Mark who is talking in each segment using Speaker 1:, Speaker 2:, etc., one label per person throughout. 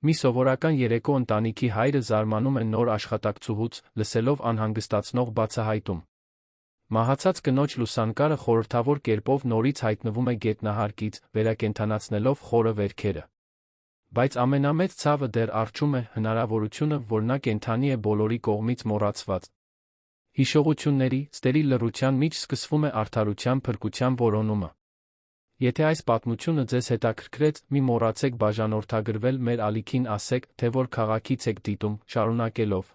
Speaker 1: Մի սովորական երեկո ընտանիքի հայրը զարմանում է նոր աշխատակցուհուց, լսելով անհանգստացնող բացահայտում։ Մահացած կնոջ լուսանկարը խորհրդավոր կերպով նորից հայտնվում է գետնահարկից, վերակենդանացնելով խորը վերքերը։ Բայց ամենամեծ ցավը դեռ առջում է հնարավորությունը, որ նա կենդանի է բոլորի կողմից մոռացված։ Հիշողությունների, ստերիլ լռության մեջ սկսվում է արդարության փրկության որոնումը։ Եթե այս պատմությունը ձեզ հետաքրքրեց, մի մոռացեք բաժանորդագրվել մեր ալիքին, ասեք, թե որ քաղաքից եք դիտում, շարունակելով։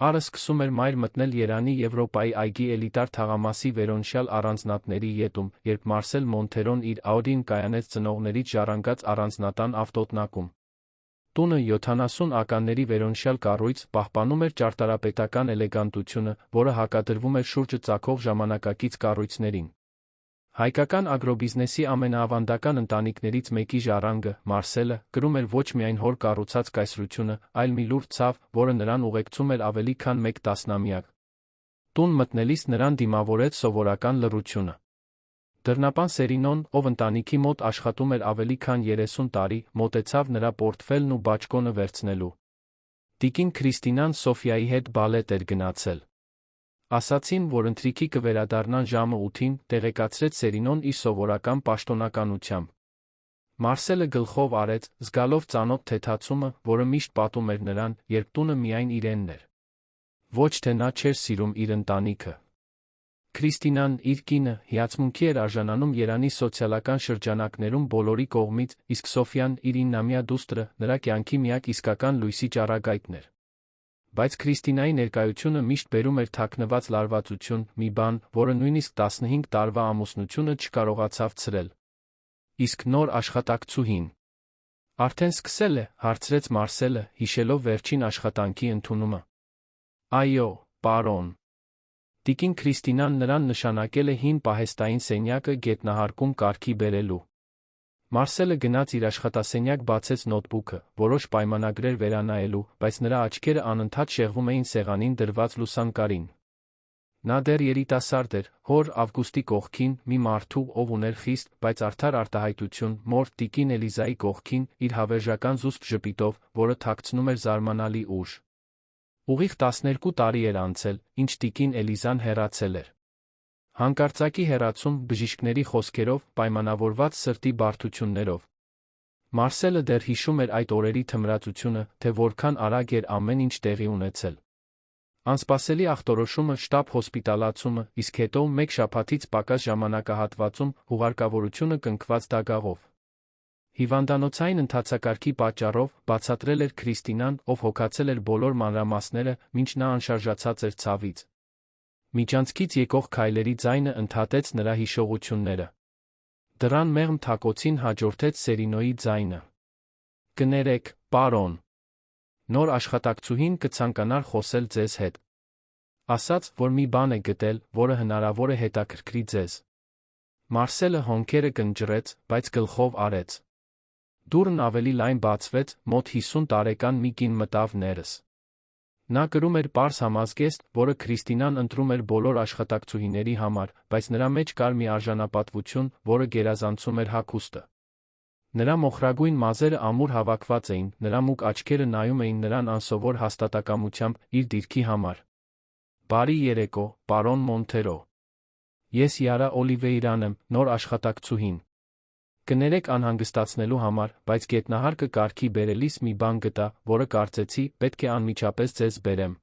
Speaker 1: Արը սկսում էր մայր մտնել Երանի Եվրոպայի այգի էլիտար թաղամասի վերոնշյալ առանձնատների ետում, երբ Մարսել Մոնթերոն իր Աուդին կայանեց ծնողներից ժառանգած առանձնատան ավտոտնակում։ Տունը 70 ականների վերոնշյալ կառույց պահպանում էր ճարտարապետական էլեգանտությունը, որը հակադրվում էր շուրջը ծագող ժամանակակից կառույցներին։ Հայկական ագրոբիզնեսի ամենաավանդական ընտանիքներից մեկի ժառանգը, Մարսելը, կրում էր ոչ միայն հոր կառուցած կայսրությունը, այլ մի լուրջ ցավ, որը նրան ուղեկցում էր ավելի քան մեկ տասնամյակ։ Տուն մտնելիս նրան դիմավորեց սովորական լռությունը։ Դռնապան Սերինոն, ով ընտանիքի մոտ աշխատում էր ավելի քան 30 տարի, մոտեցավ նրա պորտֆելն ու բաճկոնը վերցնելու։ Տիկին Քրիստինան Սոֆիայի հետ բալետ էր գնացել։ Ասացին, որ ընթրիքի կվերադառնան ժամը 8-ին, տեղեկացրեց Սերինոն իր սովորական պաշտոնականությամբ։ Մարսելը գլխով արեց, զգալով ծանոթ թեթացումը, որը միշտ պատում էր նրան, երբ տունը միայն իրենն էր։ Ոչ թե նա չէր սիրում իր ընտանիքը։ Քրիստինան, իր կինը, հիացմունքի էր արժանանում Երանի սոցիալական շրջանակներում բոլորի կողմից, իսկ Սոֆիան, իր 9-ամյա դուստրը, նրա կյանքի միակ իսկական լույսի ճառագայթն էր։ Բայց Քրիստինայի ներկայությունը միշտ բերում էր թաքնված լարվածություն, մի բան, որը նույնիսկ 15 տարվա ամուսնությունը չկարողացավ ցրել։ Իսկ նոր աշխատակցուհին արդեն սկսել է, հարցրեց Մարսելը, հիշելով վերջին աշխատանքի ընդունումը։ Այո, պարոն։ Տիկին Քրիստինան նրան նշանակել է հին պահեստային սենյակը գետնահարկում կարգի բերելու։ Մարսելը գնաց իր աշխատասենյակ, բացեց նոթբուքը, որոշ պայմանագրեր վերանայելու, բայց նրա աչքերը անընդհատ շեղվում էին սեղանին դրված լուսանկարին։ Նա դեռ երիտասարդ էր, հոր Ավգուստի կողքին, մի մարդու, ով ուներ խիստ, բայց արդար արտահայտություն, մոր տիկին Էլիզայի կողքին, իր հավերժական զուսպ ժպիտով, որը թաքցնում էր զարմանալի ուժ։ Ուղիղ 12 տարի էր անցել, ինչ տիկին Էլիզան հեռացել էր։ Հանկարծակի հեռացում, բժիշկների խոսքերով, պայմանավորված սրտի բարդություններով։ Մարսելը դեռ հիշում էր այդ օրերի թմրածությունը, թե որքան արագ էր ամեն ինչ տեղի ունեցել։ Անսպասելի ախտորոշումը, շտապ հոսպիտալացումը, իսկ հետո մեկ շաբաթից պակաս ժամանակահատվածում հուղարկավորությունը կնքված դագաղով։ Հիվանդանոցային ընթացակարգի պատճառով բացատրել էր Քրիստինան, ով հոգացել էր բոլոր մանրամասները, մինչ նա անշարժացած էր ցավից։ Միջանցքից եկող քայլերի ձայնը ընդհատեց նրա հիշողությունները։ Դռան մեղմ թակոցին հաջորդեց Սերինոյի ձայնը։ Կներեք, պարոն։ Նոր աշխատակցուհին կցանկանար խոսել ձեզ հետ։ Ասաց, որ մի բան է գտել, որը հնարավոր է հետաքրքրի ձեզ։ Մարսելը հոնքերը կնճռեց, բայց գլխով արեց։ Դուռն ավելի լայն բացվեց, մոտ 50 տարեկան մի կին մտավ ներս։ Նա կրում էր պարզ համազգեստ, որը Քրիստինան ընտրում էր բոլոր աշխատակցուհիների համար, բայց նրա մեջ կար մի արժանապատվություն, որը գերազանցում էր հագուստը։ Նրա մոխրագույն մազերը ամուր հավաքված էին, նրա մուգ աչքերը նայում էին նրան անսովոր հաստատակամությամբ իր դիրքի համար։ Բարի երեկո, պարոն Մոնթերո։ Ես Յարա Օլիվեյրան եմ, նոր աշխատակցուհին։ Կներեք անհանգստացնելու համար, բայց գետնահարկը կարգի բերելիս մի բան գտա, որը կարծեցի, պետք է անմիջապես ձեզ բերեմ։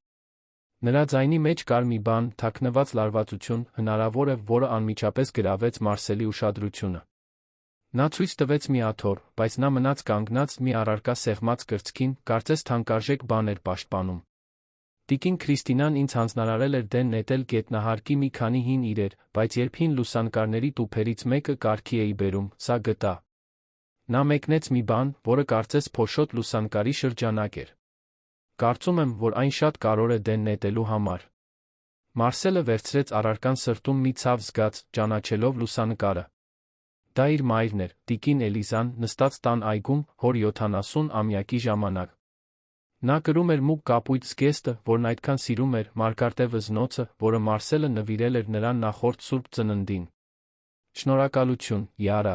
Speaker 1: Նրա ձայնի մեջ կար մի բան, թաքնված լարվածություն, հնարավոր է, որը անմիջապես գրավեց Մարսելի ուշադրությունը։ Նա ցույց տվեց մի աթոռ, բայց նա մնաց կանգնած մի առարկա սեղմած կրծքին, կարծես թանկարժեք բան էր պաշտպանում։ Տիկին Քրիստինան ինձ հանձնարարել էր դեն նետել գետնահարկի մի քանի հին իրեր, բայց երբ հին լուսանկարների տուփերից մեկը կարգի էի բերում, սա գտա։ Նա մեկնեց մի բան, որը կարծես փոշոտ լուսանկարի շրջանակ էր։ Կարծում եմ, որ այն շատ կարևոր է դեն նետելու համար։ Մարսելը վերցրեց առարկան, սրտում մի ցավ զգաց, ճանաչելով լուսանկարը։ Դա իր մայրն էր, տիկին Էլիզան, նստած տան այգում, հոր 70-ամյակի ժամանակ։ Նա կրում էր մուգ կապույտ զգեստը, որն այդքան սիրում էր, մարգարտե վզնոցը, որը Մարսելը նվիրել էր նրան նախորդ Սուրբ Ծննդին։ Շնորհակալություն, Յարա։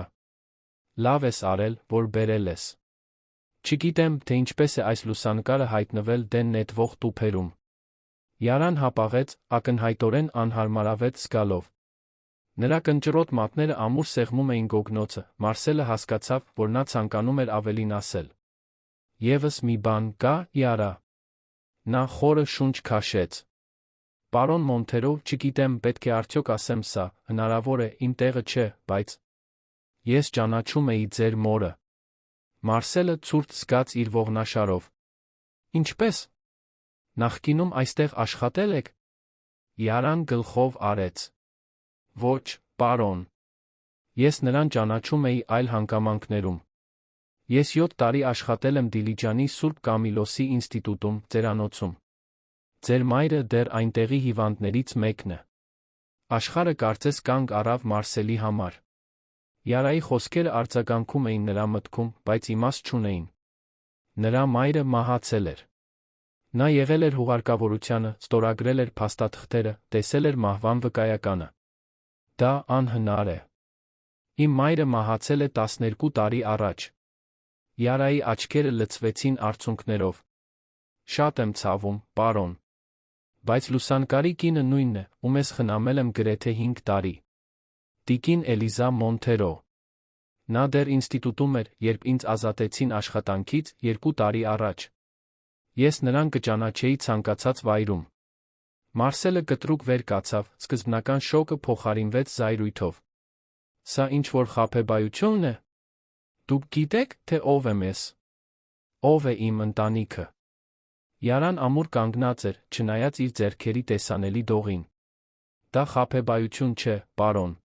Speaker 1: Լավ ես արել, որ բերել ես։ Չգիտեմ, թե ինչպես է այս լուսանկարը հայտնվել դեն նետվող տուփերում։ Յարան հապաղեց, ակնհայտորեն անհարմարավետ զգալով։ Նրա կնճռոտ մատները ամուր սեղմում էին գոգնոցը, Մարսելը հասկացավ, որ նա ցանկանում էր ավելին ասել։ Եվս մի բան կա, Յարա։ Նա խորը շունչ քաշեց։ Պարոն Մոնթերո, չգիտեմ, պետք է արդյոք ասեմ սա, հնարավոր է, իմ տեղը չէ, բայց… Ես ճանաչում էի ձեր մորը։ Մարսելը ցուրտ զգաց իր ողնաշարով։ Ինչպե՞ս։ Նախկինում այստեղ աշխատել եք։ Յարան գլխով արեց։ Ոչ, պարոն։ Ես նրան ճանաչում էի այլ հանգամանքներում։ Ես 7 տարի աշխատել եմ Դիլիջանի Սուրբ Կամիլոսի ինստիտուտում, ծերանոցում։ Ձեր մայրը դեռ այնտեղի հիվանդներից մեկն է։ Աշխարհը կարծես կանգ առավ Մարսելի համար։ Յարայի խոսքերը արձագանքում էին նրա մտքում, բայց իմաստ չունեին։ Նրա մայրը մահացել էր։ Նա եղել էր հուղարկավորությանը, ստորագրել էր փաստաթղթերը, տեսել էր մահվան վկայականը։ Դա անհնար է։ Իմ մայրը մահացել է 12 տարի առաջ։ Յարայի աչքերը լցվեցին արցունքներով։ Շատ եմ ցավում, պարոն։ Բայց լուսանկարի կինը նույնն է, ում ես խնամել եմ գրեթե 5 տարի։ Տիկին Էլիզա Մոնթերո։ Նա դեռ ինստիտուտում էր, երբ ինձ ազատեցին աշխատանքից 2 տարի առաջ։ Ես նրան կճանաչեի ցանկացած վայրում։ Մարսելը կտրուկ վեր կացավ, սկզբնական շոկը փոխարինվեց զայրույթով։ Սա ինչ-որ խաբեբայություն է։ Դուք գիտեք, թե ով եմ ես։ Ով է իմ ընտանիքը։ Յարան ամուր կանգնած էր, չնայած իր ձեռքերի տեսանելի դողին։ Դա խաբեբայություն չէ, պարոն։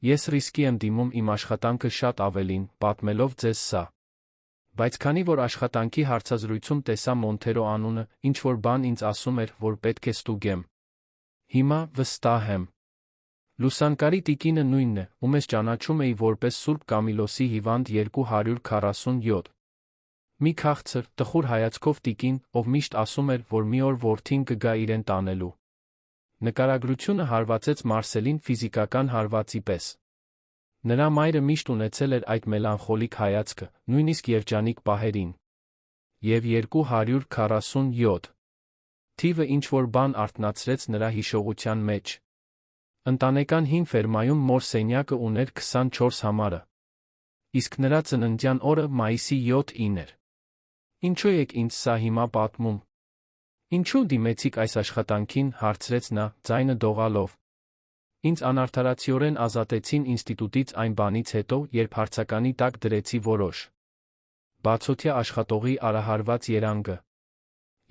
Speaker 1: Ես ռիսկի եմ դիմում իմ աշխատանքը շատ ավելին, պատմելով ձեզ սա։ Բայց քանի որ աշխատանքի հարցազրույցում տեսա Մոնթերո անունը, ինչ-որ բան ինձ ասում էր, որ պետք է ստուգեմ։ Հիմա վստահ եմ։ Լուսանկարի տիկինը նույնն է, ում ես ճանաչում էի որպես Սուրբ Կամիլոսի հիվանդ 247։ Մի քաղցր, տխուր հայացքով տիկին, ով միշտ ասում էր, որ մի օր որդին կգա իրեն տանելու։ Նկարագրությունը հարվածեց Մարսելին ֆիզիկական հարվածի պես։ Նրա մայրը միշտ ունեցել էր այդ մելանխոլիկ հայացքը, նույնիսկ երջանիկ պահերին։ Եվ 247։ Թիվը ինչ-որ բան արթնացրեց նրա հիշողության մեջ։ Ընտանեկան հին ֆերմայում մոր սենյակը ուներ 24 համարը։ Իսկ նրա ծննդյան օրը մայիսի 7-ին էր։ Ինչու եք ինձ սա հիմա պատմում։ Ինչու դիմեցիք այս աշխատանքին, հարցրեց նա, ձայնը դողալով։ Ինձ անարդարացիորեն ազատեցին ինստիտուտից այն բանից հետո, երբ հարցականի տակ դրեցի որոշ բացօթյա աշխատողի արահարված երանգը։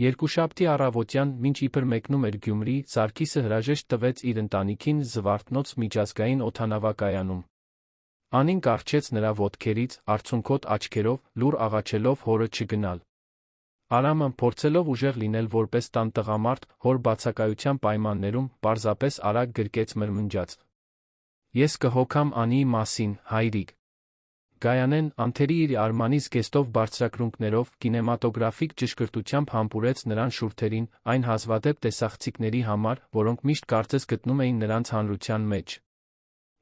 Speaker 1: Երկուշաբթի առավոտյան, մինչ իբր մեկնում էր Գյումրի, Սարգիսը հրաժեշտ տվեց իր ընտանիքին Զվարթնոց միջազգային օդանավակայանում։ Անին կառչեց նրա ոտքերից, արցունքոտ աչքերով, լուռ աղաչելով հորը չգնալ։ Արամը, փորձելով ուժեղ լինել որպես տան տղամարդ, հոր բացակայության պայմաններում, պարզապես արագ գրկեց մրմնջաց. Ես կհոգամ Անիի մասին, հայրիկ։ Գայանեն, անթերի իր Արմանի զգեստով բարձրակրունկներով, կինեմատոգրաֆիկ ճշգրտությամբ համբուրեց նրան շուրթերին, այն հազվադեպ տեսախցիկների համար, որոնք միշտ կարծես գտնում էին նրանց հանրության մեջ։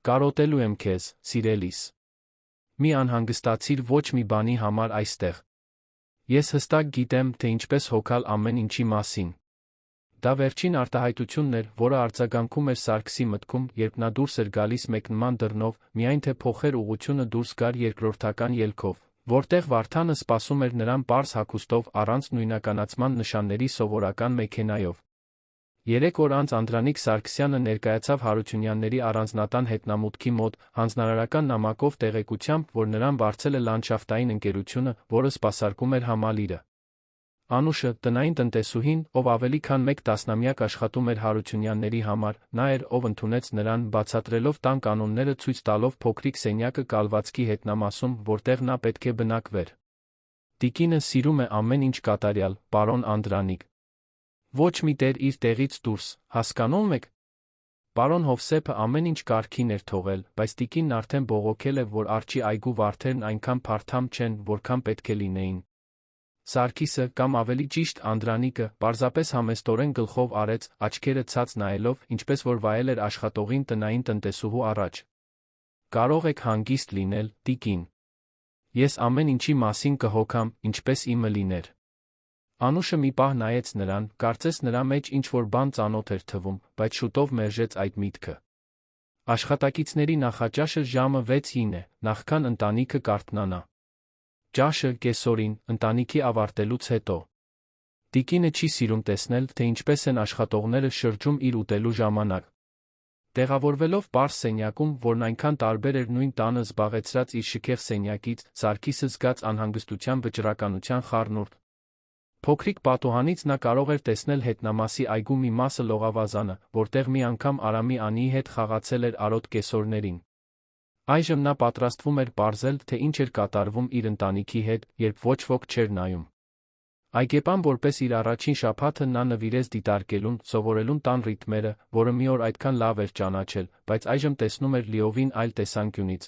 Speaker 1: Կարոտելու եմ քեզ, սիրելիս։ Մի անհանգստացիր ոչ մի բանի համար այստեղ։ Ես հստակ գիտեմ, թե ինչպես հոգալ ամեն ինչի մասին։ Դա վերջին արտահայտությունն էր, որը արձագանքում էր Սարգսի մտքում, երբ նա դուրս էր գալիս մեկնման դռնով, միայն թե փոխեր ուղղությունը դուրս գար երկրորդական ելքով, որտեղ Վարդանը սպասում էր նրան պարզ հագուստով, առանց նույնականացման նշանների սովորական մեքենայով։ 3 օր անց Անդրանիկ Սարգսյանը ներկայացավ Հարությունյանների առանձնատան հետնամուտքի մոտ, հանձնարարական նամակով տեղեկությամբ, որ նրան վարձել է լանդշաֆտային ընկերությունը, որը սպասարկում էր համալիրը։ Անուշը, տնային տնտեսուհին, ով ավելի քան 1 տասնամյակ աշխատում էր Հարությունյանների համար, նա էր, ով ընդունեց նրան, բացատրելով տան կանոնները ցույց տալով փոքրիկ սենյակը կալվածքի հետնամասում, որտեղ նա պետք է բնակվեր։ Տիկինը սիրում է ամեն ինչ կատարյալ, պարոն Անդրանիկ։ Ոչ մի տեր իր տեղից դուրս, հասկանում եք։ Պարոն Հովսեփը ամեն ինչ կարգին էր թողել, բայց տիկինն արդեն բողոքել է, որ Արջի այգու վարդերն այնքան փարթամ չեն, որքան պետք է լինեին։ Սարգիսը, կամ ավելի ճիշտ Անդրանիկը, պարզապես համեստորեն գլխով արեց, աչքերը ցած նայելով, ինչպես որ վայել էր աշխատողին տնային տնտեսուհու առաջ։ Կարող եք հանգիստ լինել, տիկին։ Ես ամեն ինչի մասին կհոգամ, ինչպես իմը լիներ։ Անուշը մի պահ նայեց նրան, կարծես նրա մեջ ինչ-որ բան ծանոթ էր թվում, բայց շուտով մերժեց այդ միտքը։ Աշխատակիցների նախաճաշը ժամը 6-ին է, նախքան ընտանիքը կարթնանա։ Ճաշը կեսօրին, ընտանիքի ավարտելուց հետո։ Տիկինը չի սիրում տեսնել, թե ինչպես են աշխատողները շրջում իր ուտելու ժամանակ։ Տեղավորվելով պարզ սենյակում, որն այնքան տարբեր էր նույն տանը զբաղեցրած իր շքեղ սենյակից, Սարգիսը զգաց անհանգստության վճռականության խառնուրդ։ Փոքրիկ պատուհանից նա կարող էր տեսնել հետնամասի այգու մի մասը լողավազանը, որտեղ մի անգամ Արամի Անիի հետ խաղացել էր արոտ կեսօրներին։ Այժմ նա պատրաստվում էր պարզել, թե ինչ էր կատարվում իր ընտանիքի հետ, երբ ոչ ոք չէր նայում։ Այգեպան որպես իր առաջին շաբաթը նա նվիրեց դիտարկելուն, սովորելուն տան ռիթմերը, որը մի օր այդքան լավ էր ճանաչել, բայց այժմ տեսնում էր լիովին այլ տեսանկյունից։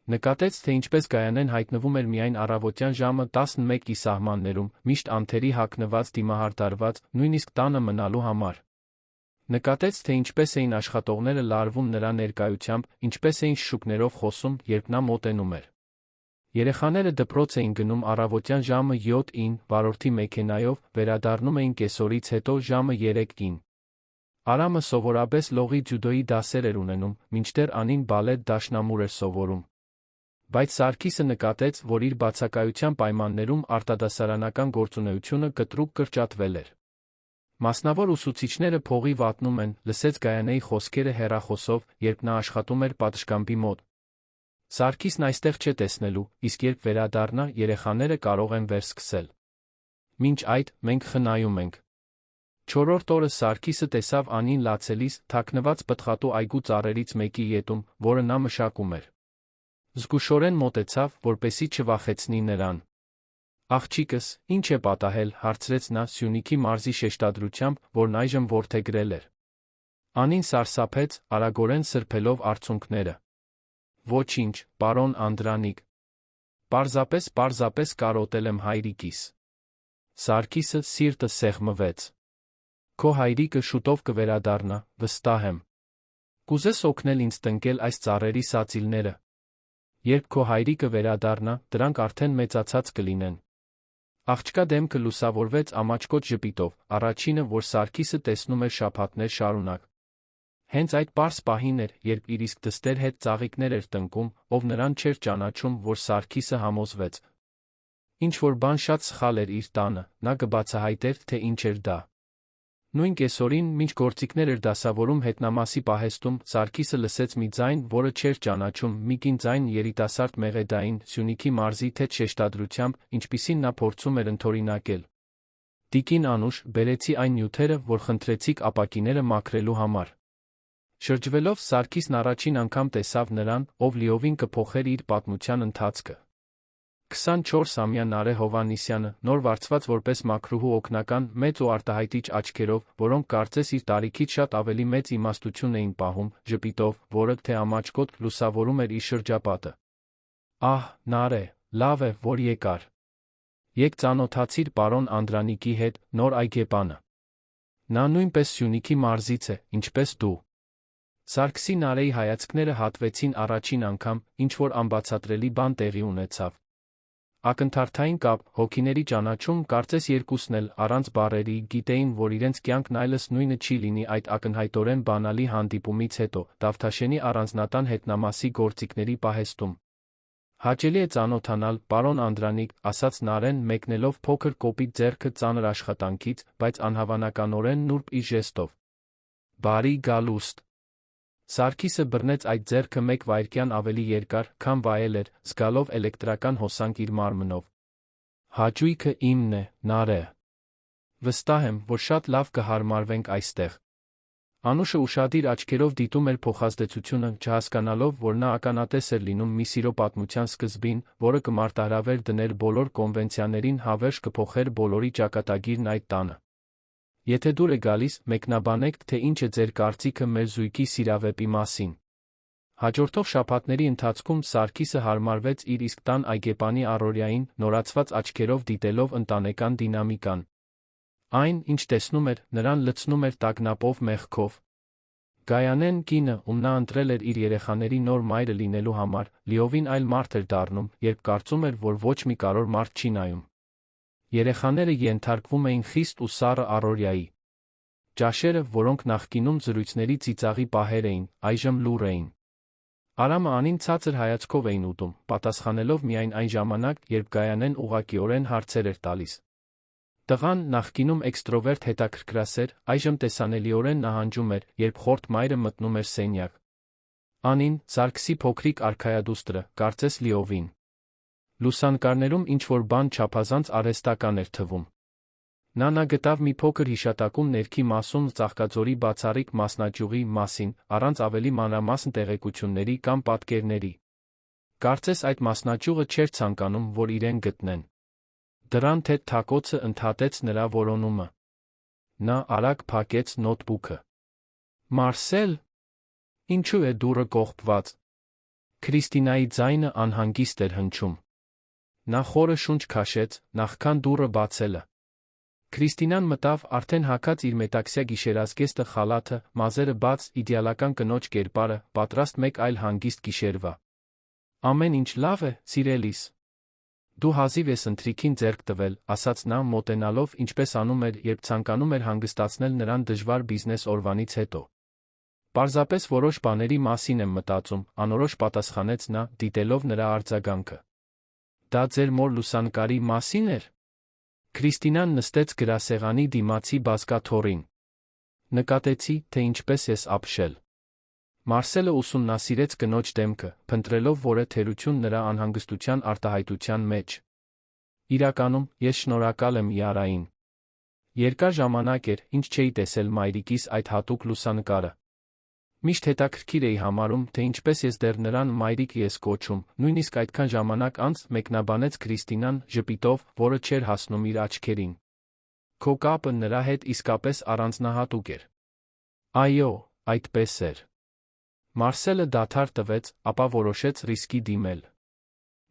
Speaker 1: Նկատեց, թե ինչպես Գայանեն հայտնվում էր միայն առավոտյան ժամը 11-ի սահմաններում, միշտ անթերի հագնված դիմահարդարված, նույնիսկ տանը մնալու համար։ Նկատեց, թե ինչպես էին աշխատողները լարվում նրա ներկայությամբ, ինչպես էին շշուկներով խոսում, երբ նա մոտենում էր։ Երեխաները դպրոց էին գնում առավոտյան ժամը 7-ին, վարորդի մեքենայով, վերադառնում էին կեսօրից հետո ժամը 3-ին։ Արամը սովորաբես լողի ջյուդոյի դասեր էր ունենում, մինչդեռ Անին բալետ դաշնամուր էր սովորում։ Բայց Սարգիսը նկատեց, որ իր բացակայության պայմաններում արտադասարանական գործունեությունը կտրուկ կրճատվել էր։ Մասնավոր ուսուցիչները փողի վատնում են, լսեց Գայանեի խոսքերը հեռախոսով, երբ նա աշխատում էր պատշգամբի մոտ։ Սարգիսն այստեղ չէ տեսնելու, իսկ երբ վերադառնա, երեխաները կարող են վերսկսել։ Մինչ այդ, մենք խնայում ենք։ Չորրորդ օրը Սարգիսը տեսավ Անին լացելիս, թաքնված պտղատու այգու ծառերից մեկի ետում, որը նա մշակում էր։ Զգուշորեն մոտեցավ, որպեսզի չվախեցնի նրան։ Աղջիկս, ինչ է պատահել, հարցրեց նա Սյունիքի մարզի շեշտադրությամբ, որն այժմ որդեգրել էր։ Անին սարսափեց, արագորեն սրբելով արցունքները։ Ոչինչ, պարոն Անդրանիկ։ Պարզապես կարոտել եմ հայրիկիս։ Սարգիսը սիրտը սեղմվեց։ Քո հայրիկը շուտով կվերադառնա, վստահ եմ։ Կուզես օգնել ինձ տնկել այս ծառերի սածիլները։ Երբ քո հայրիկը վերադառնա, դրանք արդեն մեծացած կլինեն։ Աղջկա դեմքը լուսավորվեց ամաչկոտ ժպիտով, առաջինը, որ Սարգիսը տեսնում էր շաբաթներ շարունակ։ Հենց այդ պարզ պահին էր, երբ իր իսկ դստեր հետ ծաղիկներ էր տնկում, ով նրան չէր ճանաչում, որ Սարգիսը համոզվեց։ Ինչ-որ բան շատ սխալ էր իր տանը, նա կբացահայտեր, թե ինչ էր դա։ Նույն կեսօրին, մինչ գործիքներ էր դասավորում հետնամասի պահեստում, Սարգիսը լսեց մի ձայն, որը չէր ճանաչում, մի կին ձայն երիտասարդ մեղեդային, Սյունիքի մարզի թեթ շեշտադրությամբ, ինչպիսին նա փորձում էր ընդօրինակել։ Տիկին Անուշ, բերեցի այն նյութերը, որ խնդրեցիք ապակիները մաքրելու համար։ Շրջվելով Սարգիսն առաջին անգամ տեսավ նրան, ով լիովին կփոխեր իր պատմության ընթացքը։ 24-ամյա Նարե Հովհաննիսյանը, նոր վարձված որպես մաքրուհու օգնական, մեծ ու արտահայտիչ աչքերով, որոնք կարծես իր տարիքից շատ ավելի մեծ իմաստություն էին պահում, ժպիտով, որը թե ամաչկոտ լուսավորում էր իր շրջապատը։ Ահ, Նարե, լավ է, որ եկար։ Եկ ծանոթացիր պարոն Անդրանիկի հետ, նոր այգեպանը։ Նա նույնպես Սյունիքի մարզից է, ինչպես դու։ Սարգսի Նարեի հայացքները հատվեցին առաջին անգամ, ինչ-որ անբացատրելի բան տեղի ունեցավ։ Ակնթարթային կապ, հոգիների ճանաչում, կարծես երկուսն էլ, առանց բառերի, գիտեին, որ իրենց կյանքն այլս նույնը չի լինի այդ ակնհայտորեն բանալի հանդիպումից հետո, Դավթաշենի առանձնատան հետնամասի գործիքների պահեստում։ Հաճելի է ծանոթանալ, պարոն Անդրանիկ, ասաց Նարեն, մեկնելով փոքր կոպիտ ձեռքը ծանր աշխատանքից, բայց անհավանականորեն նուրբ իր ժեստով։ Բարի գալուստ։ Սարգիսը բռնեց այդ ձեռքը մեկ վայրկյան ավելի երկար, քան վայել էր, զգալով էլեկտրական հոսանք իր մարմնով։ Հաճույքը իմն է, Նարե։ Վստահ եմ, որ շատ լավ կհարմարվենք այստեղ։ Անուշը ուշադիր աչքերով դիտում էր փոխազդեցությունը, չհասկանալով, որ նա ականատես էր լինում մի սիրո պատմության սկզբին, որը կմարտահրավեր դներ բոլոր կոնվենցիաներին, հավերժ կփոխեր բոլորի ճակատագիրն այդ տանը։ Եթե դուր է գալիս, մեկնաբանեք, թե ինչ է ձեր կարծիքը մեր զույգի սիրավեպի մասին։ Հաջորդող շաբաթների ընթացքում Սարգիսը հարմարվեց իր իսկ տան այգեպանի առօրյային, նորացված աչքերով դիտելով ընտանեկան դինամիկան։ Այն, ինչ տեսնում էր, նրան լցնում էր տագնապով մեղքով։ Գայանեն կինը, ում նա ընտրել էր իր երեխաների նոր մայրը լինելու համար, լիովին այլ մարդ էր դառնում, երբ կարծում էր, որ ոչ մի կարևոր մարդ չի նայում։ Երեխաները ենթարկվում էին խիստ ու սառը առօրյայի։ Ճաշերը, որոնք նախկինում զրույցների ծիծաղի պահեր էին, այժմ լուռ էին։ Արամը Անին ցածր հայացքով էին ուտում, պատասխանելով միայն այն ժամանակ, երբ Գայանեն ուղղակիորեն հարցեր էր տալիս։ Տղան նախկինում էքստրովերտ հետաքրքրասեր, այժմ տեսանելիորեն նահանջում էր, երբ խորթ մայրը մտնում էր սենյակ։ Անին, Սարգսի փոքրիկ արքայադուստրը, կարծես լիովին։ Լուսանկարներում ինչ-որ բան չափազանց արհեստական էր թվում։ Նա գտավ մի փոքր հիշատակում ներքի մասում Ծաղկաձորի բացառիկ մասնաճյուղի մասին, առանց ավելի մանրամասն տեղեկությունների կամ պատկերների։ Կարծես այդ մասնաճյուղը չէր ցանկանում, որ իրեն գտնեն։ Դրան թեթ թակոցը ընդհատեց նրա որոնումը։ Նա արագ փակեց նոթբուքը։ Մարսել, ինչու է դուռը կողպված։ Քրիստինայի ձայնը անհանգիստ էր հնչում։ Նա խորը շունչ քաշեց, նախքան դուռը բացելը։ Քրիստինան մտավ, արդեն հագած իր մետաքսյա գիշերազգեստը խալաթը, մազերը բաց, իդեալական կնոջ կերպարը, պատրաստ մեկ այլ հանգիստ գիշերվա։ Ամեն ինչ լավ է, սիրելիս։ Դու հազիվ ես ընթրիքին ձեռք տվել, ասաց նա, մոտենալով, ինչպես անում էր, երբ ցանկանում էր հանգստացնել նրան դժվար բիզնես օրվանից հետո։ Պարզապես որոշ բաների մասին եմ մտածում, անորոշ պատասխանեց նա, դիտելով նրա արձագանքը։ Դա ձեր մոր լուսանկարի մասին էր։ Քրիստինան նստեց գրասեղանի դիմացի բազկաթոռին։ Նկատեցի, թե ինչպես ես ապշել։ Մարսելը ուսումնասիրեց կնոջ դեմքը, փնտրելով որը թերություն նրա անհանգստության արտահայտության մեջ։ Իրականում, ես շնորհակալ եմ Յարային։ Երկար ժամանակ էր, ինչ չէի տեսել մայրիկիս այդ հատուկ լուսանկարը։ Միշտ հետաքրքիր էի համարում, թե ինչպես ես դեռ նրան մայրիկ ես կոչում, նույնիսկ այդքան ժամանակ անց մեկնաբանեց Քրիստինան, ժպիտով, որը չէր հասնում իր աչքերին։ Քո կապը նրա հետ իսկապես առանձնահատուկ էր։ Այո, այդպես էր։ Մարսելը դադար տվեց, ապա որոշեց ռիսկի դիմել։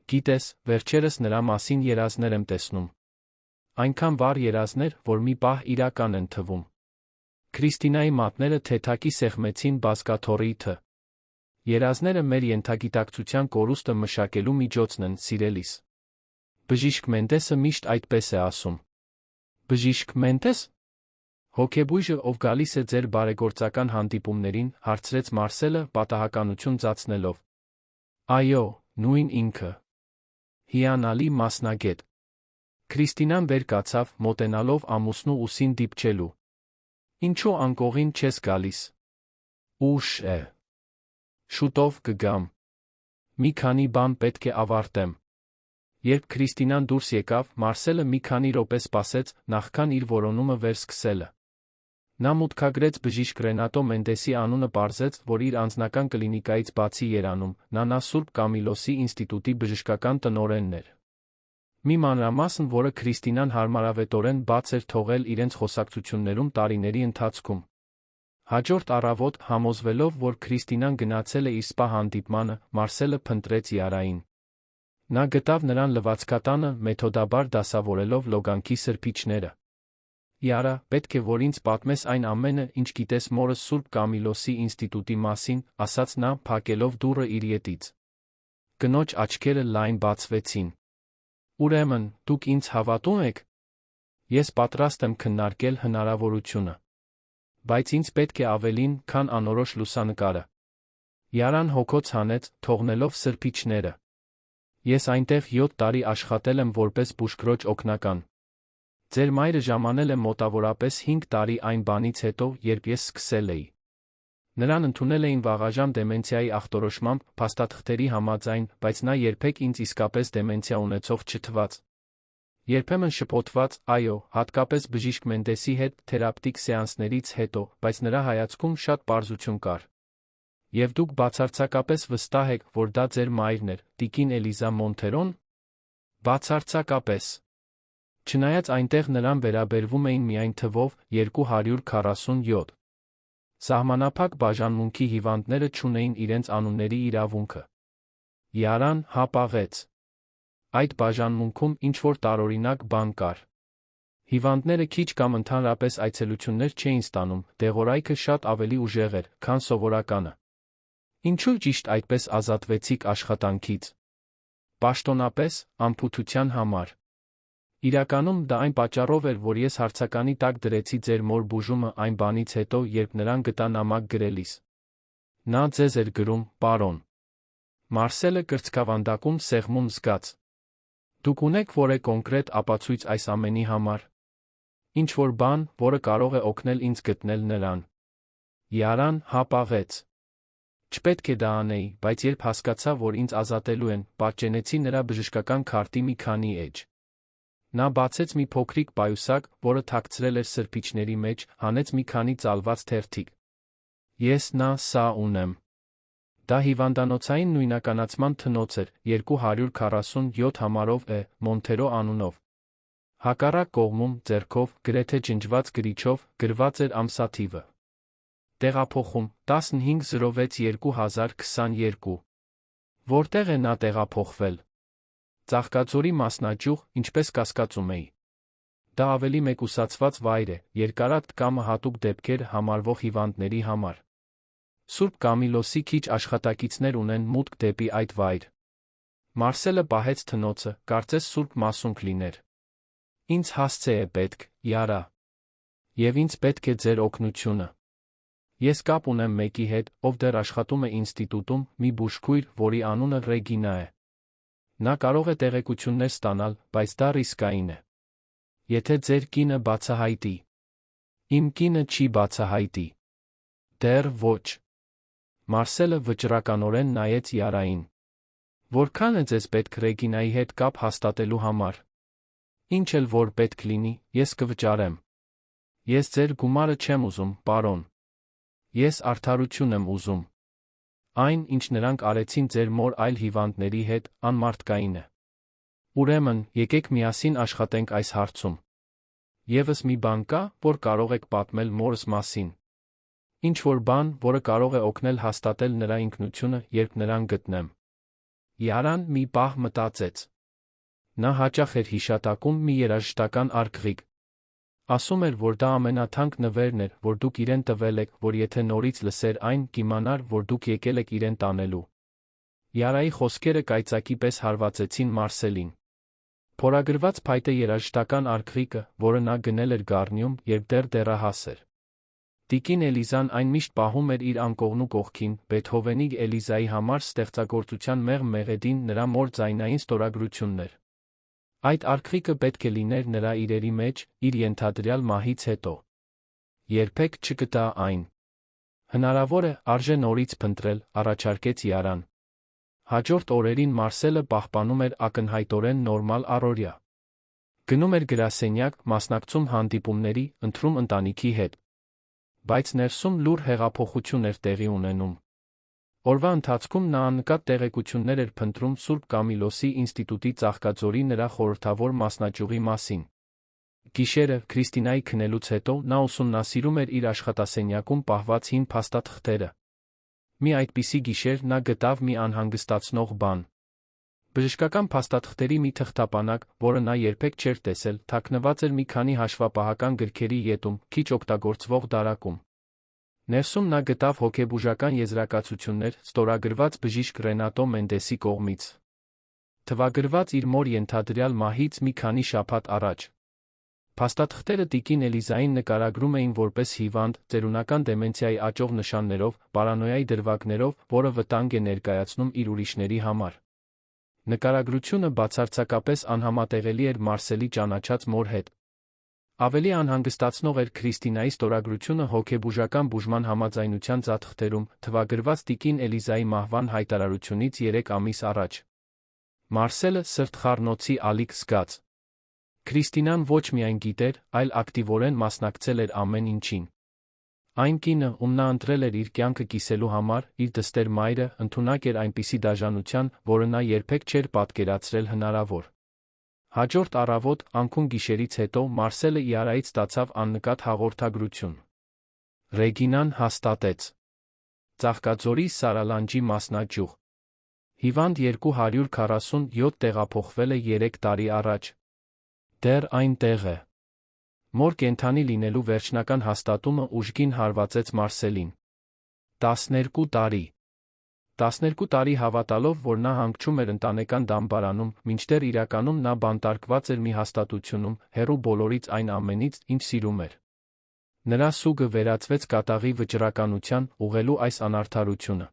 Speaker 1: Գիտես, վերջերս նրա մասին երազներ եմ տեսնում։ Այնքան վառ երազներ, որ մի պահ իրական են թվում։ Քրիստինայի մատները թեթակի սեղմեցին բազկաթոռիթը։ Երազները մեր ենթագիտակցության կորուստը մշակելու միջոցն են, սիրելիս։ Բժիշկ Մենդեսը միշտ այդպես է ասում։ Բժիշկ Մենդես։ Հոգեբույժը, ով գալիս է ձեր բարեգործական հանդիպումներին, հարցրեց Մարսելը, պատահականություն ծածնելով։ Այո, նույն ինքը։ Հիանալի մասնագետ։ Քրիստինան վեր կացավ, մոտենալով ամուսնու ուսին դիպչելու։ Ինչու անկողին չես գալիս։ Ուշ է։ Շուտով կգամ։ Մի քանի բան պետք է ավարտեմ։ Երբ Քրիստինան դուրս եկավ, Մարսելը մի քանի րոպե սպասեց, նախքան իր որոնումը վերսկսելը։ Նա մուտքագրեց բժիշկ Ռենատո Մենդեսի անունը, պարզեց, որ իր անձնական կլինիկայից բացի Երանում, նա Սուրբ Կամիլոսի ինստիտուտի բժշկական տնօրենն էր։ Մի մանրամասն, որը Քրիստինան հարմարավետորեն բաց էր թողել իրենց խոսակցություններում տարիների ընթացքում։ Հաջորդ առավոտ, համոզվելով, որ Քրիստինան գնացել է իր սպա հանդիպմանը, Մարսելը փնտրեց Յարային։ Նա գտավ նրան լվացքատանը, մեթոդաբար դասավորելով լոգանքի սրբիչները։ Յարա, պետք է որ ինձ պատմես այն ամենը, ինչ գիտես մորս Սուրբ Կամիլոսի ինստիտուտի մասին, ասաց նա, փակելով դուռը իր ետից։ Կնոջ աչքերը լայն բացվեցին։ Ուրեմն, դուք ինձ հավատում եք։ Ես պատրաստ եմ քննարկել հնարավորությունը։ Բայց ինձ պետք է ավելին, քան անորոշ լուսանկարը։ Յարան հոգոց հանեց, թողնելով սրբիչները։ Ես այնտեղ 7 տարի աշխատել եմ որպես բուժքրոջ օգնական։ Ձեր մայրը ժամանել է մոտավորապես 5 տարի այն բանից հետո, երբ ես սկսել էի։ Նրան ընդունել էին վաղաժամ դեմենցիայի ախտորոշմամբ, փաստաթղթերի համաձայն, բայց նա երբեք ինձ իսկապես դեմենցիա ունեցող չթվաց։ Երբեմն շփոթված, այո, հատկապես բժիշկ Մենդեսի հետ թերապևտիկ սեանսներից հետո, բայց նրա հայացքում շատ պարզություն կար։ Եվ դուք բացարձակապես վստահ եք, որ դա ձեր մայրն էր, տիկին Էլիզա Մոնթերոն։ Բացարձակապես։ Չնայած այնտեղ նրան վերաբերվում էին միայն թվով 247։ Սահմանափակ բաժանմունքի հիվանդները չունեին իրենց անունների իրավունքը։ Յարան հապաղեց։ Այդ բաժանմունքում ինչ-որ տարօրինակ բան կար։ Հիվանդները քիչ կամ ընդհանրապես այցելություններ չէին ստանում, դեղորայքը շատ ավելի ուժեղ էր, քան սովորականը։ Ինչու ճիշտ այդպես ազատվեցիք աշխատանքից։ Պաշտոնապես, անփութության համար։ Իրականում դա այն պատճառով էր, որ ես հարցականի տակ դրեցի ձեր մոր բուժումը այն բանից հետո, երբ նրան գտա նամակ գրելիս։ Նա ձեզ էր գրում, պարոն։ Մարսելը կրծքավանդակում սեղմում զգաց։ Դուք ունեք որևէ կոնկրետ ապացույց այս ամենի համար։ Ինչ-որ բան, որը կարող է օգնել ինձ գտնել նրան։ Յարան հապաղեց։ Չպետք է դա անեի, բայց երբ հասկացա, որ ինձ ազատելու են, պատճենեցի նրա բժշկական քարտի մի քանի էջ։ Նա բացեց մի փոքրիկ պայուսակ, որը թաքցրել էր սրբիչների մեջ, հանեց մի քանի ծալված թերթիկ։ Ես սա ունեմ։ Դա հիվանդանոցային նույնականացման թնոց էր, 247 համարով է, Մոնթերո անունով։ Հակառակ կողմում, ձեռքով, գրեթե ջնջված գրիչով, գրված էր ամսաթիվը։ Տեղափոխում 15/06/2022։ Որտեղ է նա տեղափոխվել։ Ծաղկաձորի մասնաճյուղ, ինչպես կասկածում էի։ Դա ավելի մեկուսացված վայր է, երկարատ կամը հատուկ դեպքեր համարվող հիվանդների համար։ Սուրբ Կամիլոսի քիչ աշխատակիցներ ունեն մուտք դեպի այդ վայր։ Մարսելը պահեց թնոցը, կարծես սուրբ մասունք լիներ։ Ինձ հասցե է պետք, Յարա։ Եվ ինձ պետք է ձեր օգնությունը։ Ես կապ ունեմ մեկի հետ, ով դեռ աշխատում է ինստիտուտում, մի բուժքույր, որի անունը Ռեգինա է։ Նա կարող է տեղեկություններ ստանալ, բայց դա ռիսկային է։ Եթե ձեր կինը բացահայտի։ Իմ կինը չի բացահայտի։ Դեռ ոչ։ Մարսելը վճռականորեն նայեց Յարային։ Որքան է ձեզ պետք Ռեգինայի հետ կապ հաստատելու համար։ Ինչ էլ որ պետք լինի, ես կվճարեմ։ Ես ձեր գումարը չեմ ուզում, պարոն։ Ես արդարություն եմ ուզում։ Այն, ինչ նրանք արեցին ձեր մոր այլ հիվանդների հետ, անմարդկային է։ Ուրեմն, եկեք միասին աշխատենք այս հարցում։ Եվս մի բան կա, որ կարող եք պատմել մորս մասին։ Ինչ-որ բան, որը կարող է օգնել հաստատել նրա ինքնությունը, երբ նրան գտնեմ։ Յարան մի պահ մտածեց։ Նա հաճախ էր հիշատակում մի երաժշտական արգղիկ։ Ասում էր, որ դա ամենաթանկ նվերն էր, որ դուք իրեն տվել եք, որ եթե նորից լսեր այն, կիմանար, որ դուք եկել եք իրեն տանելու։ Յարայի խոսքերը կայծակի պես հարվածեցին Մարսելին։ Փորագրված փայտե երաժշտական արգղիկը, որը նա գնել էր Գառնիում, երբ դեռ դեռահաս էր։ Տիկին Էլիզան այն միշտ պահում էր իր անկողնու կողքին, Բեթհովենի Էլիզայի համար ստեղծագործության մեղմ մեղեդին նրա մոր ձայնային ստորագրությունն էր։ Այդ արգղիկը պետք է լիներ նրա իրերի մեջ, իր ենթադրյալ մահից հետո։ Երբեք չկտա այն։ Հնարավոր է, արժե նորից փնտրել, առաջարկեց Յարան։ Հաջորդ օրերին Մարսելը պահպանում էր ակնհայտորեն նորմալ առօրյա։ Գնում էր գրասենյակ, մասնակցում հանդիպումների, ընթրում ընտանիքի հետ։ Բայց ներսում լուր հեղափոխություն էր տեղի ունենում։ Օրվա ընթացքում նա աննկատ տեղեկություններ էր փնտրում Սուրբ Կամիլոսի ինստիտուտի Ծաղկաձորի նրա խորհրդավոր մասնաճյուղի մասին։ Գիշերը, Քրիստինայի քնելուց հետո, նա ուսումնասիրում էր իր աշխատասենյակում պահված հին փաստաթղթերը։ Մի այդպիսի գիշեր նա գտավ մի անհանգստացնող բան։ Բժշկական փաստաթղթերի մի թղթապանակ, որը նա երբեք չէր տեսել, թաքնված էր մի քանի հաշվապահական գրքերի ետում, քիչ օգտագործվող դարակում։ Ներսում նա գտավ հոգեբուժական եզրակացություններ, ստորագրված բժիշկ Ռենատո Մենդեսի կողմից։ Թվագրված իր մոր ենթադրյալ մահից մի քանի շաբաթ առաջ։ Փաստաթղթերը տիկին Էլիզային նկարագրում էին որպես հիվանդ, ծերունական դեմենցիայի աճող նշաններով, պարանոյայի դրվագներով, որը վտանգ է ներկայացնում իր ուրիշների համար։ Նկարագրությունը բացարձակապես անհամատեղելի էր Մարսելի ճանաչած մոր հետ։ Ավելի անհանգստացնող էր Քրիստինայի ստորագրությունը հոգեբուժական բուժման համաձայնության ձատթղթերում, թվագրված տիկին Էլիզայի մահվան հայտարարությունից 3 ամիս առաջ։ Մարսելը սրտխառնոցի ալիք զգաց։ Քրիստինան ոչ միայն գիտեր, այլ ակտիվորեն մասնակցել էր ամեն ինչին։ Այն կինը, ում նա ընտրել էր իր կյանքը կիսելու համար, իր դստեր մայրը, ընդունակ էր այնպիսի դաժանության, որը նա երբեք չէր պատկերացրել հնարավոր։ Հաջորդ առավոտ, անքուն գիշերից հետո, Մարսելը Յարայից ստացավ աննկատ հաղորդագրություն։ Ռեգինան հաստատեց։ Ծաղկաձորի Սարալանջի մասնաճյուղ։ Հիվանդ 247 տեղափոխվել է 3 տարի առաջ։ Դեռ այնտեղ է։ Մոր կենդանի լինելու վերջնական հաստատումը ուժգին հարվածեց Մարսելին։ 12 տարի։ 12 տարի հավատալով, որ նա հանգչում էր ընտանեկան դամբարանում, մինչդեռ իրականում նա բանտարկված էր մի հաստատությունում, հեռու բոլորից այն ամենից, ինչ սիրում էր։ Նրա սուգը վերածվեց կատաղի վճռականության, ուղղելու այս անարդարությունը։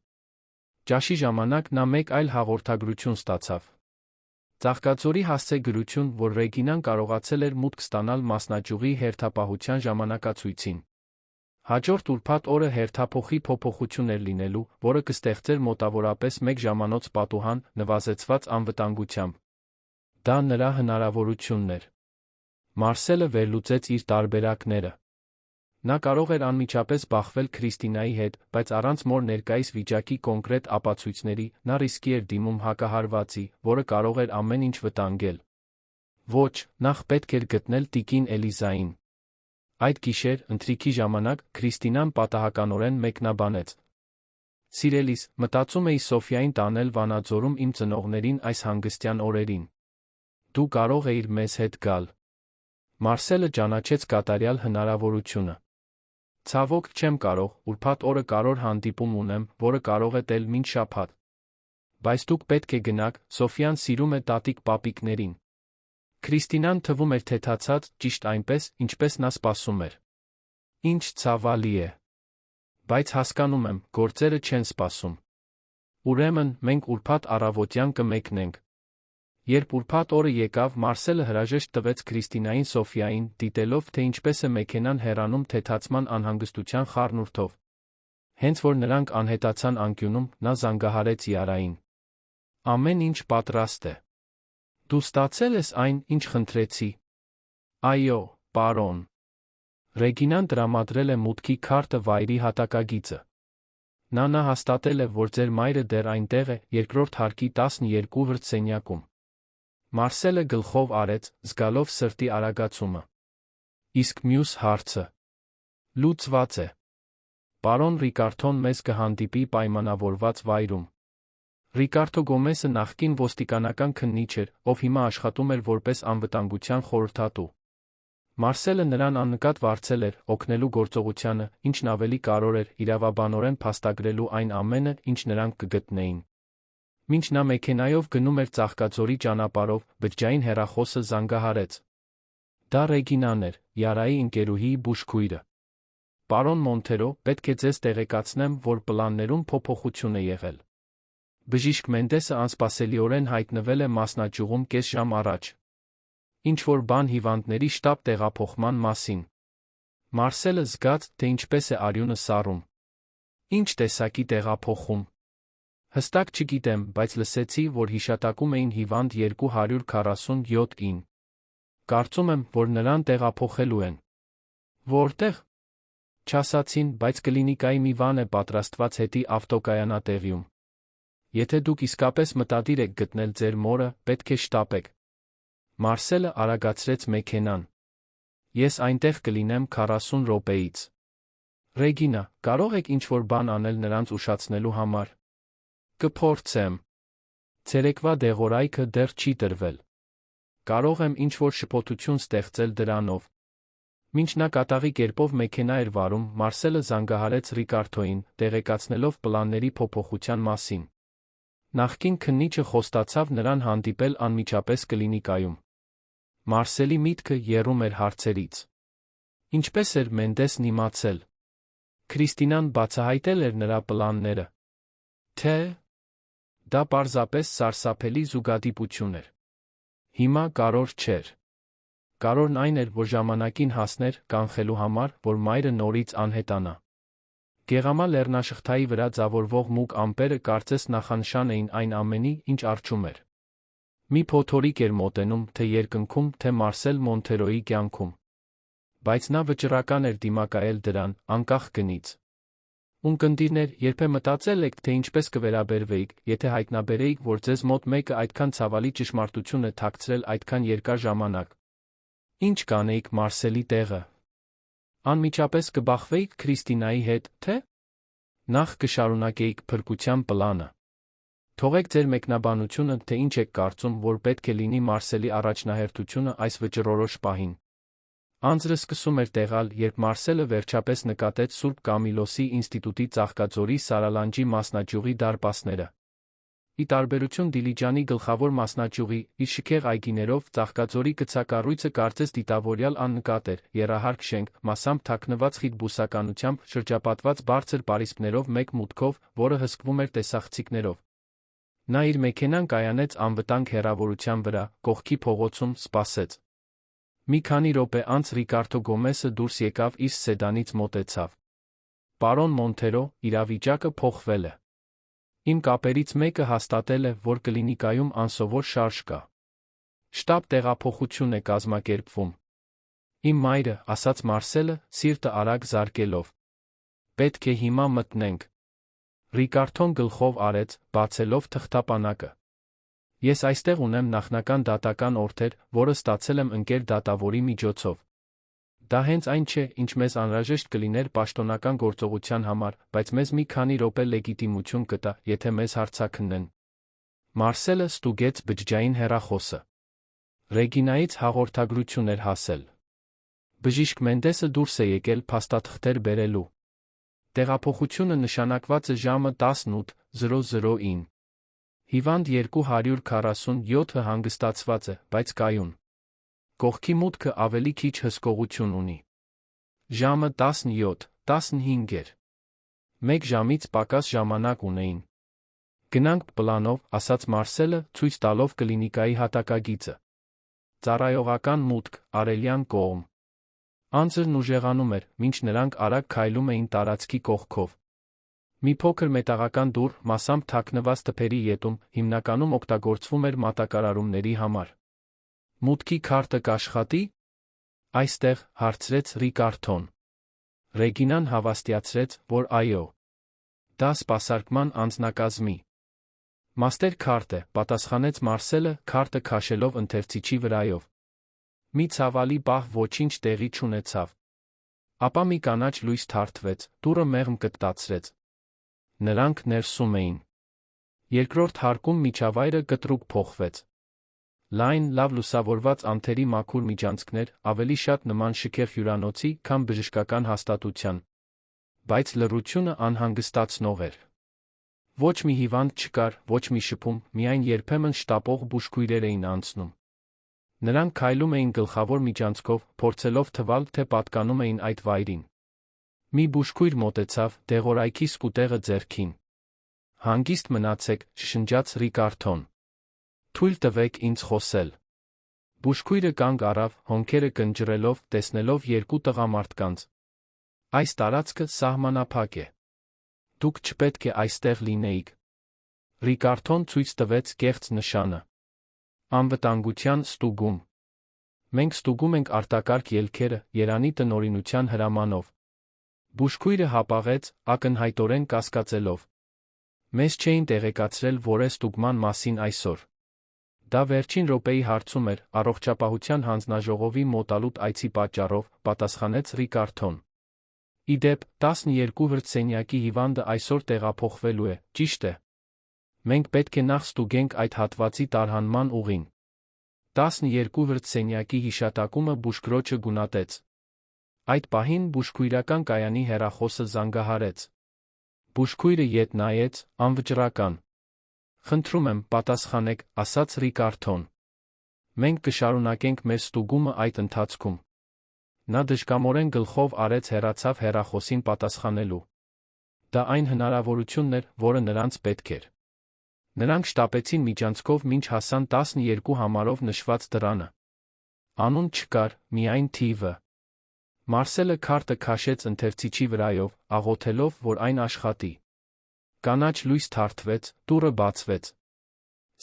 Speaker 1: Ճաշի ժամանակ նա մեկ այլ հաղորդագրություն ստացավ։ Ծաղկաձորի հասցե գրություն, որ Ռեգինան կարողացել էր մուտք ստանալ մասնաճյուղի հերթապահության ժամանակացույցին։ Հաջորդ ուրբաթ օրը հերթափոխի փոփոխություն էր լինելու, որը կստեղծեր մոտավորապես 1 ժամանոց պատուհան, նվազեցված անվտանգությամբ։ Դա նրա հնարավորությունն էր։ Մարսելը վերլուծեց իր տարբերակները։ Նա կարող էր անմիջապես բախվել Քրիստինայի հետ, բայց առանց մոր ներկայիս վիճակի կոնկրետ ապացույցների, նա ռիսկի էր դիմում հակահարվածի, որը կարող էր ամեն ինչ վտանգել։ Ոչ, նախ պետք էր գտնել տիկին Էլիզային։ Այդ գիշեր, ընթրիքի ժամանակ, Քրիստինան պատահականորեն մեկնաբանեց. «Սիրելիս, մտածում էի Սոֆիային տանել Վանաձորում իմ ծնողներին այս հանգստյան օրերին։ Դու կարող էիր մեզ հետ գալ»։ Մարսելը ճանաչեց կատարյալ հնարավորությունը։ «Ցավոք, չեմ կարող, ուրբաթ օրը կարևոր հանդիպում ունեմ, որը կարող է տել մինչ շաբաթ։ Բայց դուք պետք է գնաք, Սոֆիան սիրում է տատիկ-պապիկներին»։ Քրիստինան թվում էր թեթացած, ճիշտ այնպես, ինչպես նա սպասում էր։ Ինչ ցավալի է։ Բայց հասկանում եմ, գործերը չեն սպասում։ Ուրեմն, մենք ուրբաթ առավոտյան կմեկնենք։ Երբ ուրբաթ օրը եկավ, Մարսելը հրաժեշտ տվեց Քրիստինային Սոֆիային, դիտելով, թե ինչպես է մեքենան հեռանում թեթացման անհանգստության խառնուրդով։ Հենց որ նրանք անհետացան անկյունում, նա զանգահարեց Յարային։ «Ամեն ինչ պատրաստ է։ Դու ստացել ես այն, ինչ խնդրեցի»։ «Այո, պարոն»։ Ռեգինան տրամադրել է մուտքի քարտը վայրի հատակագիծը։ Նա հաստատել է, որ ձեր մայրը դեռ այնտեղ է, երկրորդ հարկի 12 հրթսենյակում։ Մարսելը գլխով արեց, զգալով սրտի արագացումը։ Իսկ մյուս հարցը։ Լուծված է։ Պարոն Ռիկարդոն մեզ կհանդիպի պայմանավորված վայրում։ Ռիկարդո Գոմեսը նախկին ոստիկանական քննիչ էր, ով հիմա աշխատում էր որպես անվտանգության խորհրդատու։ Մարսելը նրան աննկատ վարձել էր, օգնելու գործողությանը, ինչն ավելի կարևոր էր, իրավաբանորեն փաստագրելու այն ամենը, ինչ նրանք կգտնեին։ Մինչ նա մեքենայով գնում էր Ծաղկաձորի ճանապարհով, բջջային հեռախոսը զանգահարեց։ Դա Ռեգինան էր, Յարայի ընկերուհիի բուժքույրը։ «Պարոն Մոնթերո, պետք է ձեզ տեղեկացնեմ, որ պլաններում փոփոխություն է եղել։ Բժիշկ Մենդեսը անսպասելիորեն հայտնվել է մասնաճյուղում կես ժամ առաջ։ Ինչ-որ բան հիվանդների շտապ տեղափոխման մասին»։ Մարսելը զգաց, թե ինչպես է արյունը սառում։ «Ինչ տեսակի տեղափոխում»։ Հստակ չգիտեմ, բայց լսեցի, որ հիշատակում էին հիվանդ 247-ին։ Կարծում եմ, որ նրան տեղափոխելու են։ Որտեղ։ Չասացին, բայց կլինիկայի մի վան է պատրաստված հետի ավտոկայանատեղիում։ Եթե դուք իսկապես մտադիր եք գտնել ձեր մորը, պետք է շտապեք։ Մարսելը արագացրեց մեքենան։ Ես այնտեղ կլինեմ 40 րոպեից։ Ռեգինա, կարող եք ինչ-որ բան անել նրանց ուշացնելու համար։ Կփորձեմ։ Ցերեկվա դեղորայքը դեռ չի տրվել։ Կարող եմ ինչ-որ շփոթություն ստեղծել դրանով։ Մինչ նա կատաղի կերպով մեքենա էր վարում, Մարսելը զանգահարեց Ռիկարդոին, տեղեկացնելով պլանների փոփոխության մասին։ Նախկին քննիչը խոստացավ նրան հանդիպել անմիջապես կլինիկայում։ Մարսելի միտքը եռում էր հարցերից։ Ինչպես էր Մենդեսն իմացել։ Քրիստինան բացահայտել էր նրա պլանները։ Թե։ Դա պարզապես սարսափելի զուգադիպություն էր։ Հիմա կարևոր չէր։ Կարևորն այն էր, որ ժամանակին հասներ, կանխելու համար, որ մայրը նորից անհետանա։ Գեղամա լեռնաշղթայի վրա ձավորվող մուգ ամպերը կարծես նախանշան էին այն ամենի, ինչ առջում էր։ Մի փոթորիկ էր մոտենում, թե երկնքում, թե Մարսել Մոնթերոյի կյանքում։ Բայց նա վճռական էր դիմակայել դրան, անկախ գնից։ Ունկնդիրներ, երբե մտածել եք, թե ինչպես կվերաբերվեիք, եթե հայտնաբերեիք, որ ձեզ մոտ մեկը այդքան ցավալի ճշմարտություն է թաքցրել այդքան երկար ժամանակ։ Ինչ կանեիք Մարսելի տեղը։ Անմիջապես կբախվեիք Քրիստինայի հետ, թե։ Նախ կշարունակեիք փրկության պլանը։ Թողեք ձեր մեկնաբանությունը, թե ինչ եք կարծում, որ պետք է լինի Մարսելի առաջնահերթությունը այս վճռորոշ պահին։ Անձրը սկսում էր տեղալ, երբ Մարսելը վերջապես նկատեց Սուրբ Կամիլոսի ինստիտուտի Ծաղկաձորի Սարալանջի մասնաճյուղի դարպասները։ Ի տարբերություն Դիլիջանի գլխավոր մասնաճյուղի, իր շքեղ այգիներով Ծաղկաձորի կցակառույցը կարծես դիտավորյալ աննկատ էր, եռահարկ շենք, մասամբ թաքնված խիտ բուսականությամբ, շրջապատված բարձր պարիսպներով մեկ մուտքով, որը հսկվում էր տեսախցիկներով։ Նա իր մեքենան կայանեց անվտանգ հեռավորության վրա, կողքի փողոցում, սպասեց։ Մի քանի րոպե անց Ռիկարդո Գոմեսը դուրս եկավ իր սեդանից մոտեցավ։ «Պարոն Մոնթերո, իրավիճակը փոխվել է։ Իմ կապերից մեկը հաստատել է, որ կլինիկայում անսովոր շարժ կա։ Շտապ տեղափոխություն է կազմակերպվում»։ «Իմ մայրը», ասաց Մարսելը, սիրտը արագ զարկելով։ «Պետք է հիմա մտնենք»։ Ռիկարդոն գլխով արեց, բացելով թղթապանակը։ «Ես այստեղ ունեմ նախնական դատական օրդեր, որը ստացել եմ ընկեր դատավորի միջոցով։ Դա հենց այն չէ, ինչ մեզ անհրաժեշտ կլիներ պաշտոնական գործողության համար, բայց մեզ մի քանի րոպե լեգիտիմություն կտա, եթե մեզ հարցաքննեն»։ Մարսելը ստուգեց բջջային հեռախոսը։ Ռեգինայից հաղորդագրություն էր հասել։ Բժիշկ Մենդեսը դուրս է եկել փաստաթղթեր բերելու։ Տեղափոխությունը նշանակված է ժամը 18:00-ին։ Հիվանդ 247-ը հանգստացված է, բայց կայուն։ Կողքի մուտքը ավելի քիչ հսկողություն ունի։ Ժամը 17:15 էր։ 1 ժամից պակաս ժամանակ ունեին։ «Գնանք պլանով», ասաց Մարսելը, ցույց տալով կլինիկայի հատակագիծը։ Ծառայողական մուտք, արևելյան կողմ։ Անձրն ուժեղանում էր, մինչ նրանք արագ քայլում էին տարածքի կողքով։ Մի փոքր մետաղական դուռ, մասամբ թաքնված թփերի ետում, հիմնականում օգտագործվում էր մատակարարումների համար։ «Մուտքի քարտը կաշխատի»։ «Այստեղ», հարցրեց Ռիկարդոն։ Ռեգինան հավաստիացրեց, որ այո։ «Դա սպասարկման անձնակազմի»։ «Մաստեր քարտ է», պատասխանեց Մարսելը, քարտը քաշելով ընթերցիչի վրայով։ Մի ցավալի պահ ոչինչ տեղի չունեցավ։ Ապա մի կանաչ լույս թարթվեց, դուռը մեղմ կտտացրեց։ Նրանք ներսում էին։ Երկրորդ հարկում միջավայրը կտրուկ փոխվեց։ Լայն, լավ լուսավորված անթերի մաքուր միջանցքներ, ավելի շատ նման շքեղ հյուրանոցի, քան բժշկական հաստատության։ Բայց լռությունը անհանգստացնող էր։ Ոչ մի հիվանդ չկար, ոչ մի շփում, միայն երբեմն շտապող բուժքույրեր էին անցնում։ Նրանք քայլում էին գլխավոր միջանցքով, փորձելով թվալ, թե պատկանում էին այդ վայրին։ Մի բուժքույր մոտեցավ, դեղորայքի սկուտեղը ձեռքին։ «Հանգիստ մնացեք», շշնջաց Ռիկարդոն։ «Թույլ տվեք ինձ խոսել»։ Բուժքույրը կանգ առավ, հոնքերը կնճռելով, տեսնելով երկու տղամարդկանց։ «Այս տարածքը սահմանափակ է։ Դուք չպետք է այստեղ լինեիք»։ Ռիկարդոն ցույց տվեց կեղծ նշանը։ «Անվտանգության ստուգում։ Մենք ստուգում ենք արտակարգ ելքերը, Երանի տնօրինության հրամանով»։ Բուժքույրը հապաղեց, ակնհայտորեն կասկածելով։ «Մեզ չէին տեղեկացրել որեստուգման մասին այսօր»։ Դա վերջին րոպեի հարցում էր, առողջապահության հանձնաժողովի մոտալուտ այցի պատճառով, պատասխանեց Ռիկարդոն։ Ի դեպ, 12 հրթսենյակի հիվանդը այսօր տեղափոխվելու է, ճիշտ է։ Մենք պետք է նախ ստուգենք այդ հատվածի տարհանման ուղին։ 12 հրթսենյակի հիշատակումը բուժքրոջը գունատեց։ Այդ պահին բուժքույրական կայանի հեռախոսը զանգահարեց։ Բուժքույրը ետ նայեց, անվճռական։ «Խնդրում եմ, պատասխանեք», ասաց Ռիկարդոն։ «Մենք կշարունակենք մեր ստուգումը այդ ընթացքում»։ Նա դժկամորեն գլխով արեց հեռացավ հեռախոսին պատասխանելու։ Դա այն հնարավորությունն էր, որը նրանց պետք էր։ Նրանք շտապեցին միջանցքով մինչ հասան 12 համարով նշված դռանը։ Անուն չկար, միայն թիվը։ Մարսելը քարտը քաշեց ընթերցիչի վրայով, աղոթելով, որ այն աշխատի։ Կանաչ լույս թարթվեց, դուռը բացվեց։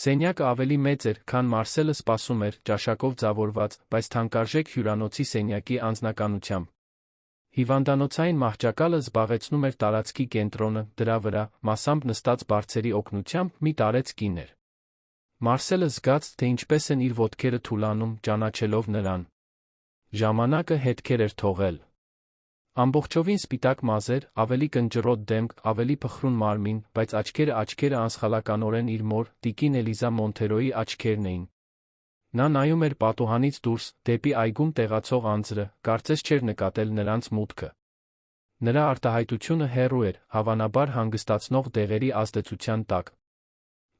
Speaker 1: Սենյակը ավելի մեծ էր, քան Մարսելը սպասում էր, ճաշակով ձավորված, բայց թանկարժեք հյուրանոցի սենյակի անձնականությամբ։ Հիվանդանոցային մահճակալը զբաղեցնում էր տարածքի կենտրոնը, դրա վրա, մասամբ նստած բարձերի օգնությամբ, մի տարեց կին էր։ Մարսելը զգաց, թե ինչպես են իր ոտքերը թուլանում, ճանաչելով նրան։ Ժամանակը հետքեր էր թողել։ Ամբողջովին սպիտակ մազեր, ավելի կնճռոտ դեմք, ավելի փխրուն մարմին, բայց աչքերը անսխալականորեն իր մոր, տիկին Էլիզա Մոնթերոյի աչքերն էին։ Նա նայում էր պատուհանից դուրս, դեպի այգում տեղացող անձրը, կարծես չէր նկատել նրանց մուտքը։ Նրա արտահայտությունը հեռու էր, հավանաբար հանգստացնող դեղերի ազդեցության տակ։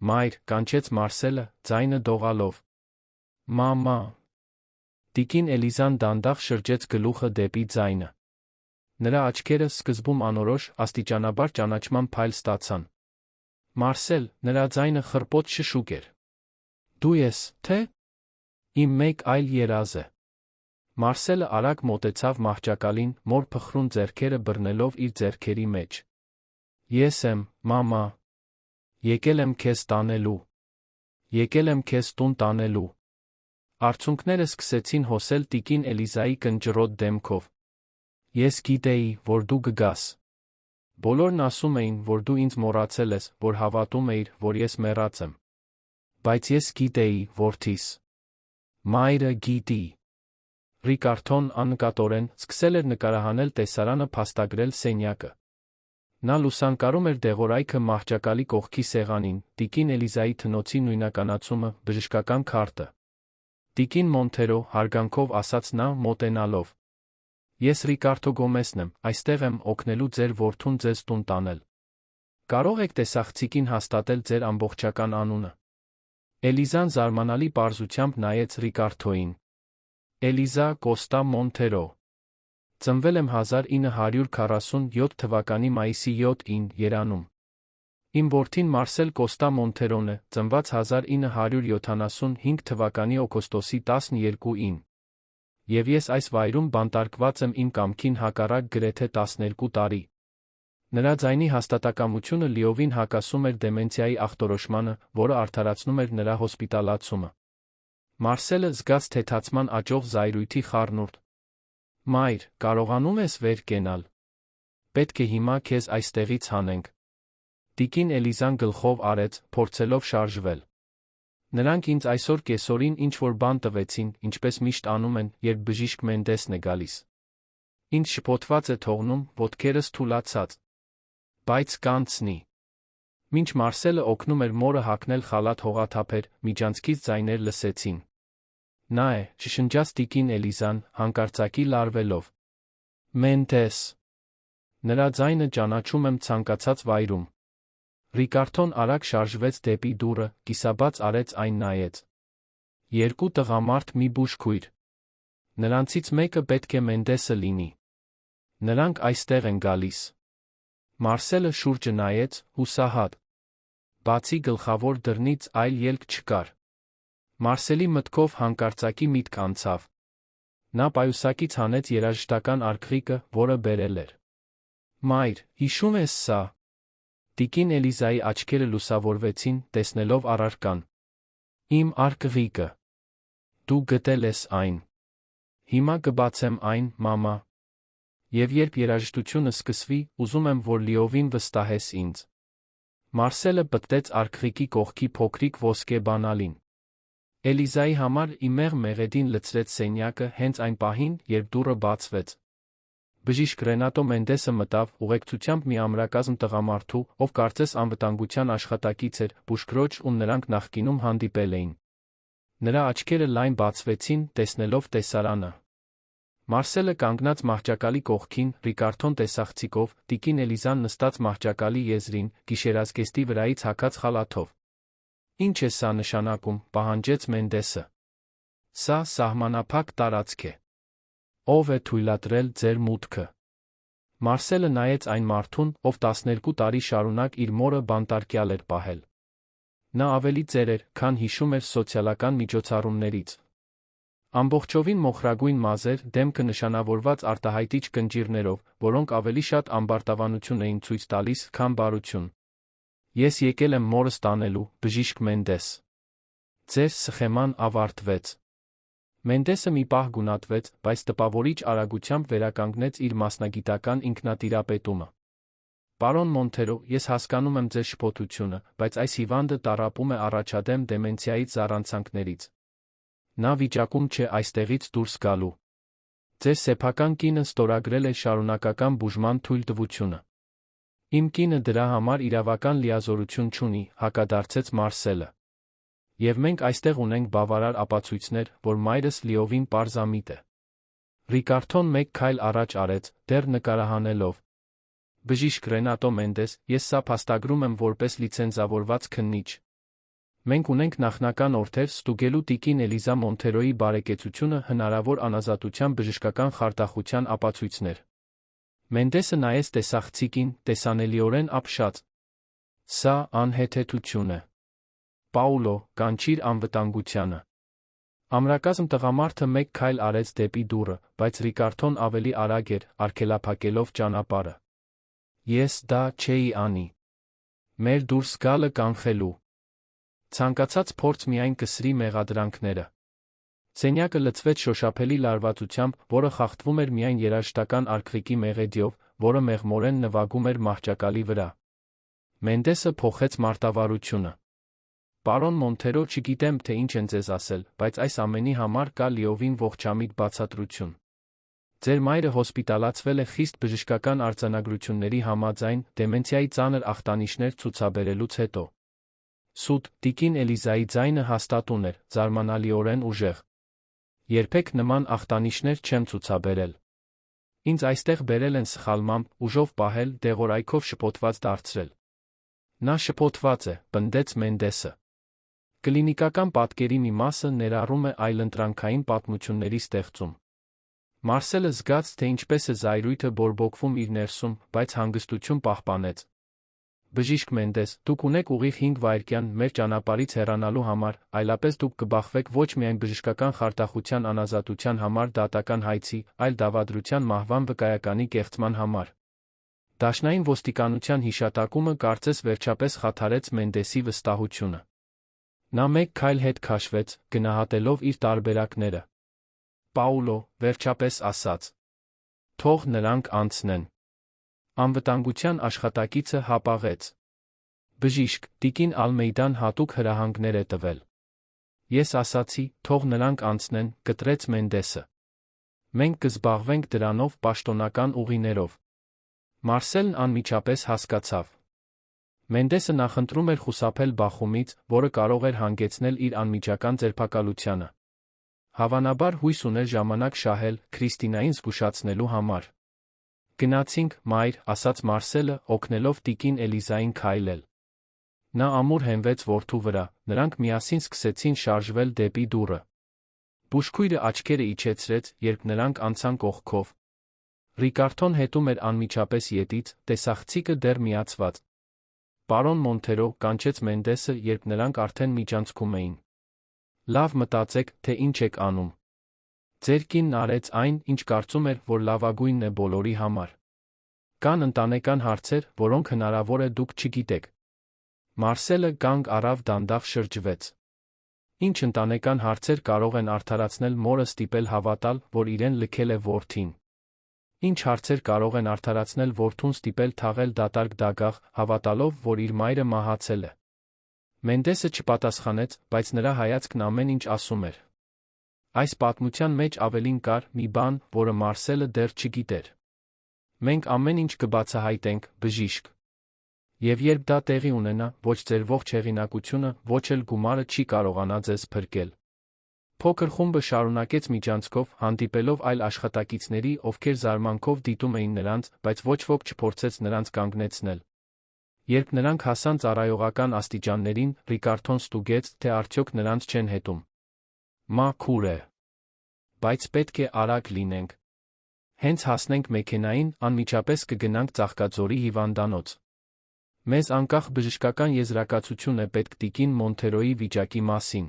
Speaker 1: «Մայր», կանչեց Մարսելը, ձայնը դողալով։ «Մամա»։ Տիկին Էլիզան դանդաղ շրջեց գլուխը դեպի ձայնը։ Նրա աչքերը սկզբում անորոշ, աստիճանաբար ճանաչման փայլ ստացան։ «Մարսել», նրա ձայնը խռպոտ շշուկ էր։ «Դու ես, թե՞։ Իմ մեկ այլ երազ է»։ Մարսելը արագ մոտեցավ մահճակալին, մոր փխրուն ձեռքերը բռնելով իր ձեռքերի մեջ։ «Ես եմ, մամա։ Եկել եմ քեզ տանելու։ Եկել եմ քեզ տուն տանելու»։ Արցունքները սկսեցին հոսել տիկին Էլիզայի կնճռոտ դեմքով։ «Ես գիտեի, որ դու կգաս։ Բոլորն ասում էին, որ դու ինձ մոռացել ես, որ հավատում էիր, որ ես մեռած եմ։ Բայց ես գիտեի, որդիս։ Մայրը գիտի»։ Ռիկարդոն անկատորեն սկսել էր նկարահանել տեսարանը փաստագրել սենյակը։ Նա լուսանկարում էր դեղորայքը մահճակալի կողքի սեղանին, տիկին Էլիզայի թնոցի նույնականացումը, բժշկական քարտը։ «Տիկին Մոնթերո», հարգանքով ասաց նա, մոտենալով։ «Ես Ռիկարդո Գոմեսն եմ, այստեղ եմ օգնելու ձեր որդուն ձեզ տուն տանել։ Կարող եք տեսախցիկին հաստատել ձեր ամբողջական անունը»։ Էլիզան զարմանալի պարզությամբ նայեց Ռիկարդոյին։ «Էլիզա Կոստա Մոնթերո։ Ծնվել եմ 1947 թվականի մայիսի 7-ին, Երանում։ Իմ որդին Մարսել Կոստա Մոնթերոն է, ծնված 1975 թվականի օգոստոսի 12-ին։ Եվ ես այս վայրում բանտարկված եմ իմ կամքին հակառակ գրեթե 12 տարի»։ Նրա ձայնի հաստատակամությունը լիովին հակասում էր դեմենցիայի ախտորոշմանը, որը արդարացնում էր նրա հոսպիտալացումը։ Մարսելը զգաց թեթացման աճող զայրույթի խառնուրդ։ «Մայր, կարողանում ես վեր կենալ։ Պետք է հիմա քեզ այստեղից հանենք»։ Տիկին Էլիզան գլխով արեց, փորձելով շարժվել։ «Նրանք ինձ այսօր կեսօրին ինչ-որ բան տվեցին, ինչպես միշտ անում են, երբ բժիշկ Մենդեսն է գալիս։ Ինձ շփոթված է թողնում, ոտքերս թուլացած։ Բայց կանցնի»։ Մինչ Մարսելը օգնում էր մորը հագնել խալաթ հողաթափեր, միջանցքից ձայներ լսեցին։ «Նա է», շշնջաց տիկին Էլիզան, հանկարծակի լարվելով։ «Մենդես»։ Նրա ձայնը ճանաչում եմ ցանկացած վայրում։ Ռիկարդոն արագ շարժվեց դեպի դուռը, կիսաբաց արեց այն նայեց։ «Երկու տղամարդ մի բուժքույր։ Նրանցից մեկը պետք է Մենդեսը լինի։ Նրանք այստեղ են գալիս»։ Մարսելը շուրջը նայեց, հուսահատ։ Բացի գլխավոր դռնից այլ ելք չկար։ Մարսելի մտքով հանկարծակի միտք անցավ։ Նա պայուսակից հանեց երաժշտական արկղիկը, որը բերել էր։ «Մայր, հիշում ես սա»։ Տիկին Էլիզայի աչքերը լուսավորվեցին, տեսնելով առարկան։ «Իմ արկղիկը։ Դու գտել ես այն։ Հիմա կբացեմ այն, մամա։ Եվ երբ երաժշտությունը սկսվի, ուզում եմ, որ լիովին վստահես ինձ»։ Մարսելը պտտեց արկղիկի կողքի փոքրիկ ոսկե բանալին։ Էլիզայի համար իմեղ մեղեդին լցրեց սենյակը հենց այն պահին, երբ դուռը բացվեց։ Բժիշկ Ռենատո Մենդեսը մտավ, ուղեկցությամբ մի ամրակազմ տղամարդու, ով կարծես անվտանգության աշխատակից էր, բուժքրոջ, ում նրանք նախկինում հանդիպել էին։ Նրա աչքերը լայն բացվեցին, տեսնելով տեսարանը։ Մարսելը կանգնած մահճակալի կողքին, Ռիկարդոն տեսախցիկով, տիկին Էլիզան նստած մահճակալի եզրին, գիշերազգեստի վրայից հագած խալաթով։ «Ինչ է սա նշանակում», պահանջեց Մենդեսը։ «Սա սահմանափակ տարածք է։ Ով է թույլատրել ձեր մուտքը»։ Մարսելը նայեց այն մարդուն, ով 12 տարի շարունակ իր մորը բանտարկյալ էր պահել։ Նա ավելի ծեր էր, քան հիշում էր սոցիալական միջոցառումներից։ Ամբողջովին մոխրագույն մազեր, դեմքը նշանավորված արտահայտիչ կնճիռներով, որոնք ավելի շատ ամբարտավանություն էին ցույց տալիս, քան բարություն։ «Ես եկել եմ մորս տանելու, բժիշկ Մենդես։ Ձեր սխեման ավարտվեց»։ Մենդեսը մի պահ գունատվեց, բայց տպավորիչ արագությամբ վերականգնեց իր մասնագիտական ինքնատիրապետումը։ «Պարոն Մոնթերո, ես հասկանում եմ ձեր շփոթությունը, բայց այս հիվանդը տառապում է առաջադեմ դեմենցիայից զառանցանքներից։ Նա վիճակում չէ այստեղից դուրս գալու։ Ձեր սեփական կինը ստորագրել է շարունակական բուժման թույլտվությունը»։ «Իմ կինը դրա համար իրավական լիազորություն չունի», հակադարձեց Մարսելը։ Եվ մենք այստեղ ունենք բավարար ապացույցներ, որ մայրս լիովին պարզամիտ է։ Ռիկարդոն մեկ քայլ առաջ արեց, դեռ նկարահանելով. Բժիշկ Ռենատո Մենդես, ես սա փաստագրում եմ որպես լիցենզավորված քննիչ։ Մենք ունենք նախնական օրթեր ստուգելու տիկին Էլիզա Մոնթերոյի բարեկեցությունը հնարավոր անազատության բժշկական խարդախության ապացույցներ։ Մենդեսը նայեց տեսախցիկին, տեսանելիորեն ապշած։ Սա անհեթեթություն է։ Պաուլո, կանչիր անվտանգությանը։ Ամրակազմ տղամարդը մեկ քայլ արեց դեպի դուռը, բայց Ռիկարդոն ավելի արագ էր, արգելափակելով ճանապարհը։ Ես դա չէի անի։ Մեր դուրս գալը կանխելու։ Ցանկացած փորձ միայն կսրի մեղադրանքները։ Սենյակը լցվեց շոշափելի լարվածությամբ, որը խախտվում էր միայն երաժշտական արկղիկի մեղեդիով, որը մեղմորեն նվագում էր մահճակալի վրա։ Մենդեսը փոխեց մարտավարությունը։ Պարոն Մոնթերո, չգիտեմ, թե ինչ են ձեզ ասել, բայց այս ամենի համար կա լիովին ողջամիտ բացատրություն։ Ձեր մայրը հոսպիտալացվել է խիստ բժշկական արձանագրությունների համաձայն, դեմենցիայի ծանր ախտանիշներ ցուցաբերելուց հետո։ Սուտ, տիկին Էլիզայի ձայնը հաստատուն էր, զարմանալիորեն ուժեղ։ Երբեք նման ախտանիշներ չեմ ցուցաբերել։ Ինձ այստեղ բերել են սխալմամբ, ուժով պահել, դեղորայքով շփոթված դարձրել։ Նա շփոթված է, պնդեց Մենդեսը։ Կլինիկական պատկերի մի մասը ներառում է այլընտրանքային պատմությունների ստեղծում։ Մարսելը զգաց, թե ինչպես է զայրույթը բորբոքվում իր ներսում, բայց հանգստություն պահպանեց։ Բժիշկ Մենդես, դուք ունեք ուղիղ 5 վայրկյան մեր ճանապարհից հեռանալու համար, այլապես դուք կբախվեք ոչ միայն բժշկական խարդախության անազատության համար դատական հայցի, այլ դավադրության մահվան վկայականի կեղծման համար։ Դաշնային ոստիկանության հիշատակումը կարծես վերջապես խաթարեց Մենդեսի վստահությունը։ Նա մեկ քայլ հետ քաշվեց, գնահատելով իր տարբերակները։ Պաուլո, վերջապես ասաց. Թող նրանք անցնեն։ Անվտանգության աշխատակիցը հապաղեց։ Բժիշկ, տիկին Ալմեյդան հատուկ հրահանգներ է տվել։ Ես ասացի, թող նրանք անցնեն, կտրեց Մենդեսը։ Մենք կզբաղվենք դրանով պաշտոնական ուղիներով։ Մարսելն անմիջապես հասկացավ։ Մենդեսը նախընտրում էր խուսափել բախումից, որը կարող էր հանգեցնել իր անմիջական ձերբակալությանը։ Հավանաբար հույս ուներ ժամանակ շահել, Քրիստինային զգուշացնելու համար։ Գնացինք, մայր, ասաց Մարսելը, օգնելով տիկին Էլիզային քայլել։ Նա ամուր հենվեց որդու վրա, նրանք միասին սկսեցին շարժվել դեպի դուռը։ Բուժքույրը աչքերը իջեցրեց, երբ նրանք անցան կողքով։ Ռիկարդոն հետում էր անմիջապես ետից, տեսախցիկը դեռ միացված։ Պարոն Մոնթերո, կանչեց Մենդեսը, երբ նրանք արդեն միջանցքում էին։ Լավ մտածեք, թե ինչ եք անում։ Ձեր կինն արեց այն, ինչ կարծում էր, որ լավագույնն է բոլորի համար։ Կան ընտանեկան հարցեր, որոնք հնարավոր է դուք չգիտեք։ Մարսելը կանգ առավ, դանդաղ շրջվեց։ Ինչ ընտանեկան հարցեր կարող են արդարացնել մորը ստիպել հավատալ, որ իրեն լքել է որդին։ Ինչ հարցեր կարող են արդարացնել որդուն ստիպել թաղել դատարկ դագաղ, հավատալով, որ իր մայրը մահացել է։ Մենդեսը չպատասխանեց, բայց նրա հայացքն ամեն ինչ ասում էր։ Այս պատմության մեջ ավելին կար մի բան, որը Մարսելը դեռ չգիտեր։ Մենք ամեն ինչ կբացահայտենք, բժիշկ։ Եվ երբ դա տեղի ունենա, ոչ ձեր ողջ հեղինակությունը, ոչ էլ գումարը չի կարողանա ձեզ փրկել։ Փոքր խումբը շարունակեց միջանցքով, հանդիպելով այլ աշխատակիցների, ովքեր զարմանքով դիտում էին նրանց, բայց ոչ ոք չփորձեց նրանց կանգնեցնել։ Երբ նրանք հասան ծառայողական աստիճաններին, Ռիկարդոն ստուգեց, թե արդյոք նրանց չեն հետում։ Մաքուր է։ Բայց պետք է արագ լինենք։ Հենց հասնենք մեքենային, անմիջապես կգնանք Ծաղկաձորի հիվանդանոց։ Մեզ անկախ բժշկական եզրակացություն է պետք տիկին Մոնթերոյի վիճակի մասին։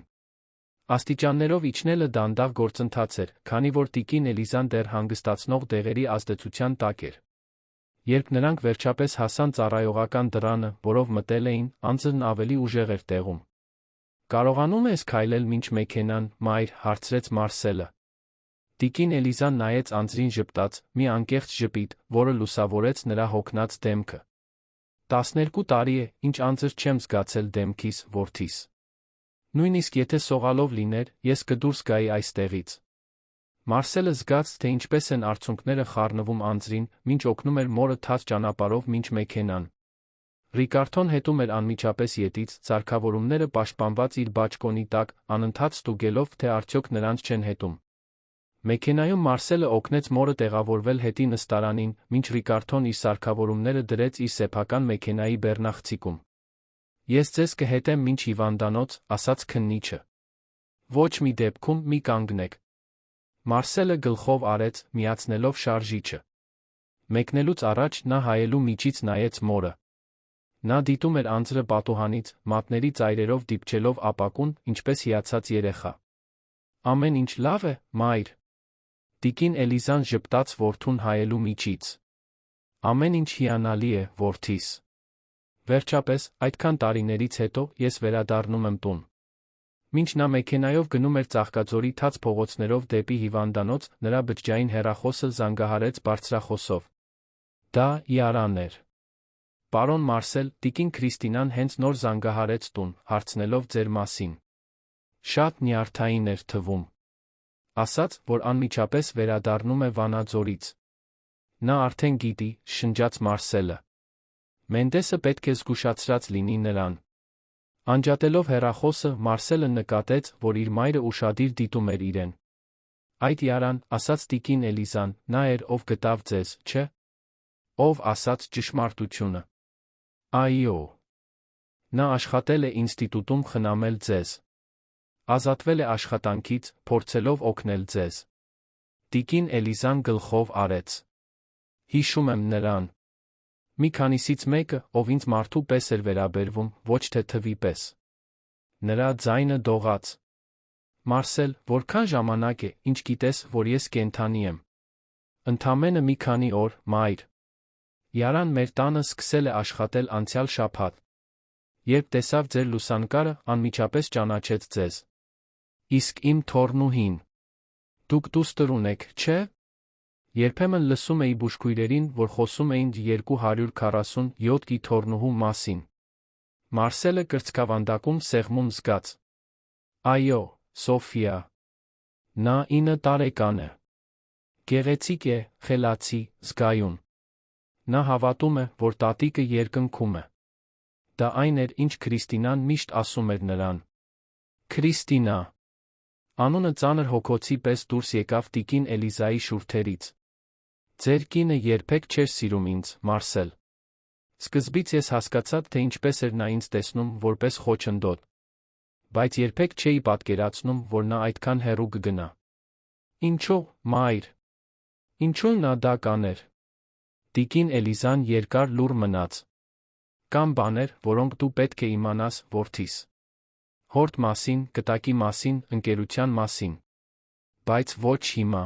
Speaker 1: Աստիճաններով իջնելը դանդաղ գործընթաց էր, քանի որ տիկին Էլիզան դեռ հանգստացնող դեղերի ազդեցության տակ էր։ Երբ նրանք վերջապես հասան ծառայողական դռանը, որով մտել էին, անձրն ավելի ուժեղ էր տեղում։ Կարողանում ես քայլել մինչ մեքենան, մայր, հարցրեց Մարսելը։ Տիկին Էլիզան նայեց անձրին ժպտաց, մի անկեղծ ժպիտ, որը լուսավորեց նրա հոգնած դեմքը։ 12 տարի է, ինչ անձր չեմ զգացել դեմքիս, որդիս։ Նույնիսկ եթե սողալով լիներ, ես կդուրս գայի այստեղից։ Մարսելը զգաց, թե ինչպես են արցունքները խառնվում անձրին, մինչ օգնում էր մորը թաց ճանապարհով մինչ մեքենան։ Ռիկարդոն հետում էր անմիջապես ետից, սարքավորումները պաշտպանված իր բաճկոնի տակ, անընդհատ ստուգելով, թե արդյոք նրանց չեն հետում։ Մեքենայում Մարսելը օգնեց մորը տեղավորվել հետի նստարանին, մինչ Ռիկարդոն իր սարքավորումները դրեց իր սեփական մեքենայի բեռնաղցիկում։ «Ես ձեզ կհետեմ մինչ հիվանդանոց», ասաց քննիչը։ «Ոչ մի դեպքում մի կանգնեք», Մարսելը գլխով արեց, միացնելով շարժիչը։ Մեկնելուց առաջ նա հայելու միջից նայեց մորը։ Նա դիտում էր անձրը պատուհանից, մատների ծայրերով դիպչելով ապակուն, ինչպես հիացած երեխա։ «Ամեն ինչ լավ է, մայր»։ Տիկին Էլիզան ժպտաց որդուն հայելու միջից։ «Ամեն ինչ հիանալի է, որդիս։ Վերջապես, այդքան տարիներից հետո, ես վերադառնում եմ տուն»։ Մինչ նա մեքենայով գնում էր Ծաղկաձորի թաց փողոցներով դեպի հիվանդանոց, նրա բջջային հեռախոսը զանգահարեց բարձրախոսով։ Դա Իարան էր։ «Պարոն Մարսել, տիկին Քրիստինան հենց նոր զանգահարեց տուն, հարցնելով ձեր մասին։ Շատ նյարդային էր թվում։ Ասաց, որ անմիջապես վերադառնում է Վանաձորից»։ Նա արդեն գիտի, շնջաց Մարսելը։ Մենդեսը պետք է զգուշացրած լինի նրան։ Անջատելով հեռախոսը, Մարսելը նկատեց, որ իր մայրը ուշադիր դիտում էր իրեն։ «Այդ Իարան», ասաց տիկին Էլիզան, նա էր, ով գտավ ձեզ, չէ՞։ Ով ասաց ճշմարտությունը։ Այո։ Նա աշխատել է ինստիտուտում խնամել ձեզ։ Ազատվել է աշխատանքից, փորձելով օգնել ձեզ։ Տիկին Էլիզան գլխով արեց։ Հիշում եմ նրան։ Մի քանիսից մեկը, ով ինձ մարդու պես էր վերաբերվում, ոչ թե թվի պես։ Նրա ձայնը դողաց։ Մարսել, որքան ժամանակ է, ինչ գիտես, որ ես կենդանի եմ։ Ընդամենը մի քանի օր, մայր։ Իարան մեր տանը սկսել է աշխատել անցյալ շաբաթ։ Երբ տեսավ ձեր լուսանկարը, անմիջապես ճանաչեց ձեզ։ Իսկ իմ թոռնուհին։ Դուք դուստր ունեք, չէ՞։ Երբեմն լսում էի բուժքույրերին, որ խոսում էին 247-ի թոռնուհու մասին։ Մարսելը կրծքավանդակում սեղմում զգաց։ Այո, Սոֆիա։ Նա 9 տարեկան է։ Գեղեցիկ է, խելացի, զգայուն։ Նա հավատում է, որ տատիկը երկնքում է։ Դա այն էր, ինչ Քրիստինան միշտ ասում էր նրան։ Քրիստինա։ Անունը ծանր հոգոցի պես դուրս եկավ տիկին Էլիզայի շուրթերից։ Ձեր կինը երբեք չէր սիրում ինձ, Մարսել։ Սկզբից ես հասկացա, թե ինչպես էր նա ինձ տեսնում, որպես խոչընդոտ։ Բայց երբեք չէի պատկերացնում, որ նա այդքան հեռու կգնա։ Ինչո՞ւ, մայր։ Ինչու նա դա կաներ։ Տիկին Էլիզան երկար լուռ մնաց։ Կան բաներ, որոնք դու պետք է իմանաս, որդիս։ Հորդ մասին, կտակի մասին, ընկերության մասին։ Բայց ոչ հիմա։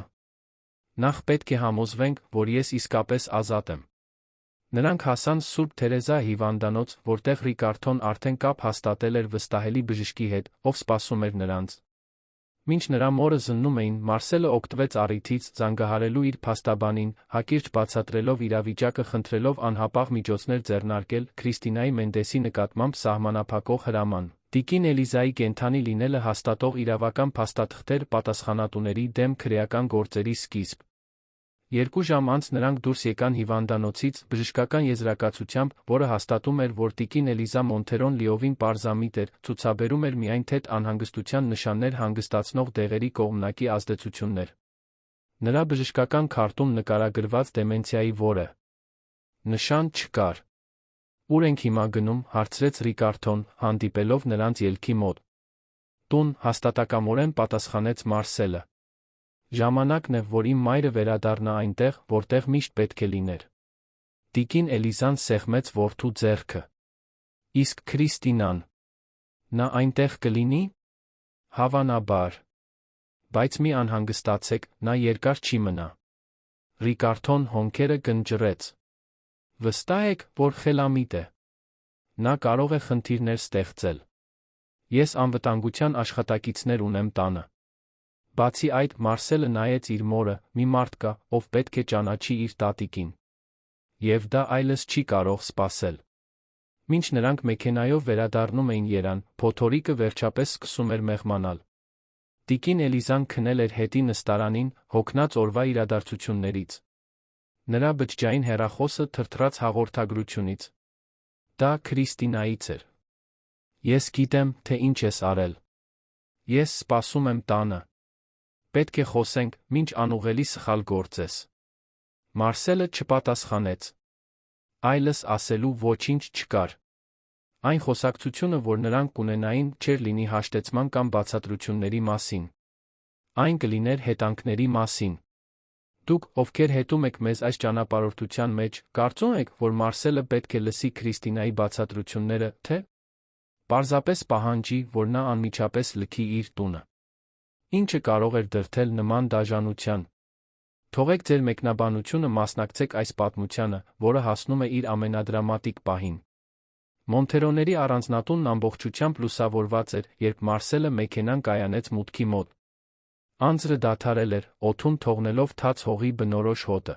Speaker 1: Նախ պետք է համոզվենք, որ ես իսկապես ազատ եմ։ Նրանք հասան Սուրբ Թերեզա հիվանդանոց, որտեղ Ռիկարդոն արդեն կապ հաստատել էր վստահելի բժշկի հետ, ով սպասում էր նրանց։ Մինչ նրա մորը զննում էին, Մարսելը օգտվեց առիթից, զանգահարելու իր փաստաբանին, հակիրճ բացատրելով իրավիճակը, խնդրելով անհապաղ միջոցներ ձեռնարկել Քրիստինայի Մենդեսի նկատմամբ սահմանափակող հրաման։ Տիկին Էլիզայի կենդանի լինելը հաստատող իրավական փաստաթղթեր պատասխանատուների դեմ քրեական գործերի սկիզբ։ 2 ժամ անց նրանք դուրս եկան հիվանդանոցից, բժշկական եզրակացությամբ, որը հաստատում էր, որ տիկին Էլիզա Մոնթերոն լիովին պարզամիտ էր, ցուցաբերում էր միայն թեթ անհանգստության նշաններ հանգստացնող դեղերի կողմնակի ազդեցություններ։ Նրա բժշկական քարտում նկարագրված դեմենցիայի որը նշան չկար։ Ուր ենք հիմա գնում, հարցրեց Ռիկարդոն, հանդիպելով նրանց ելքի մոտ։ Տուն, հաստատակամորեն պատասխանեց Մարսելը։ Ժամանակն է, որ իմ մայրը վերադառնա այնտեղ, որտեղ միշտ պետք է լիներ։ Տիկին Էլիզան սեղմեց որդու ձեռքը։ Իսկ Քրիստինան։ Նա այնտեղ կլինի։ Հավանաբար։ Բայց մի անհանգստացեք, նա երկար չի մնա։ Ռիկարդոն հոնքերը կնճռեց։ Վստահ եք, որ խելամիտ է։ Նա կարող է խնդիրներ ստեղծել։ Ես անվտանգության աշխատակիցներ ունեմ տանը։ Բացի այդ, Մարսելը նայեց իր մորը, մի մարդ կա, ով պետք է ճանաչի իր տատիկին։ Եվ դա այլս չի կարող սպասել։ Մինչ նրանք մեքենայով վերադառնում էին Երան, փոթորիկը վերջապես սկսում էր մեղմանալ։ Տիկին Էլիզան քնել էր հետի նստարանին, հոգնած օրվա իրադարձություններից։ Նրա բջջային հեռախոսը թրթռաց հաղորդագրությունից։ Դա Քրիստինայից էր։ Ես գիտեմ, թե ինչ ես արել։ Ես սպասում եմ տանը։ Պետք է խոսենք, մինչ անուղելի սխալ գործես։ Մարսելը չպատասխանեց։ Այլս ասելու ոչինչ չկար։ Այն խոսակցությունը, որ նրանք կունենային, չէր լինի հաշտեցման կամ բացատրությունների մասին։ Այն կլիներ հետանքների մասին։ Դուք, ովքեր հետում եք մեզ այս ճանապարհորդության մեջ, կարծում եք, որ Մարսելը պետք է լսի Քրիստինայի բացատրությունները, թե պարզապես պահանջի, որ նա անմիջապես լքի իր տունը։ Ինչը կարող էր դրդել նման դաժանության։ Թողեք ձեր մեկնաբանությունը մասնակցեք այս պատմությանը, որը հասնում է իր ամենադրամատիկ պահին։ Մոնթերոների առանձնատունն ամբողջությամբ լուսավորված էր, երբ Մարսելը մեքենան կայանեց մուտքի մոտ։ Անձրը դադարել էր, օդում թողնելով թաց հողի բնորոշ հոտը։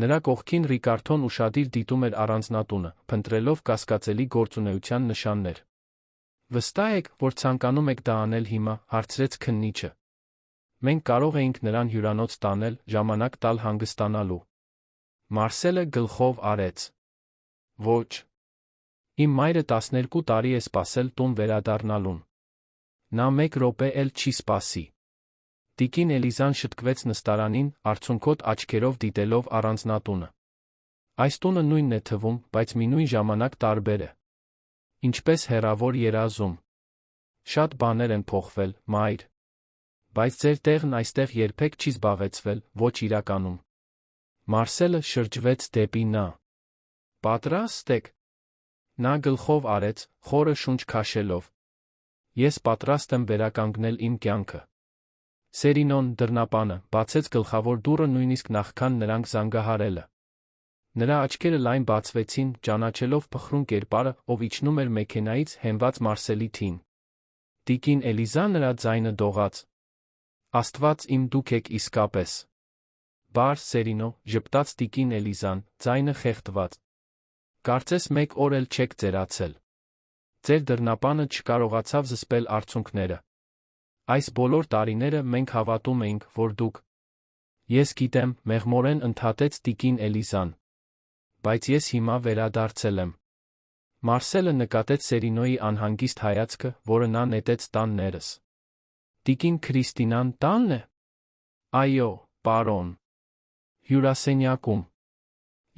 Speaker 1: Նրա կողքին Ռիկարդոն ուշադիր դիտում էր առանձնատունը, փնտրելով կասկածելի գործունեության նշաններ։ Վստահ եք, որ ցանկանում եք դա անել հիմա, հարցրեց քննիչը։ Մենք կարող էինք նրան հյուրանոց տանել, ժամանակ տալ հանգստանալու։ Մարսելը գլխով արեց։ Ոչ։ Իմ մայրը 12 տարի է սպասել տուն վերադառնալուն։ Նա 1 րոպե էլ չի սպասի։ Տիկին Էլիզան շտկվեց նստարանին, արցունքոտ աչքերով դիտելով առանձնատունը։ Այս տունը նույնն է թվում, բայց մի նույն ժամանակ տարբեր է։ Ինչպես հեռավոր երազում։ Շատ բաներ են փոխվել, մայր։ Բայց ձեր տեղն այստեղ երբեք չի զբաղեցվել, ոչ իրականում։ Մարսելը շրջվեց դեպի նա։ Պատրաստ եք։ Նա գլխով արեց, խորը շունչ քաշելով։ Ես պատրաստ եմ վերականգնել իմ կյանքը։ Սերինոն, դռնապանը, բացեց գլխավոր դուռը նույնիսկ նախքան նրանք զանգահարելը։ Նրա աչքերը լայն բացվեցին, ճանաչելով փխրուն կերպարը, ով իջնում էր մեքենայից, հենված Մարսելի թին։ Տիկին Էլիզա նրա ձայնը դողաց։ Աստված իմ, դուք եք իսկապես։ Բար, Սերինո, ժպտաց տիկին Էլիզան, ձայնը խեղդված։ Կարծես 1 օր էլ չեք ծերացել։ Ձեր դռնապանը չկարողացավ զսպել արցունքները։ Այս բոլոր տարիները մենք հավատում էինք, որ դուք։ Ես գիտեմ, մեղմորեն ընդհատեց տիկին Էլիզան։ Բայց ես հիմա վերադարձել եմ։ Մարսելը նկատեց Սերինոյի անհանգիստ հայացքը, որը նա նետեց տան ներս։ Տիկին Քրիստինան տանն է։ Այո, պարոն։ Հյուրասենյակում։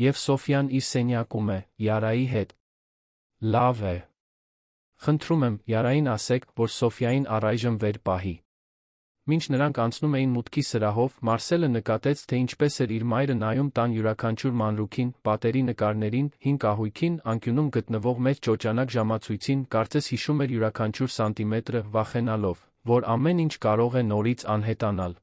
Speaker 1: Եվ Սոֆյան իր սենյակում է, Յարայի հետ։ Լավ է։ Խնդրում եմ, Յարային ասեք, որ Սոֆյային առայժմ վեր պահի։ Մինչ նրանք անցնում էին մուտքի սրահով, Մարսելը նկատեց, թե ինչպես էր իր մայրը նայում տան յուրաքանչյուր մանրուքին, պատերի նկարներին, հին կահույքին, անկյունում գտնվող մեծ ճոճանակ ժամացույցին, կարծես հիշում էր յուրաքանչյուր սանտիմետրը, վախենալով, որ ամեն ինչ կարող է նորից անհետանալ։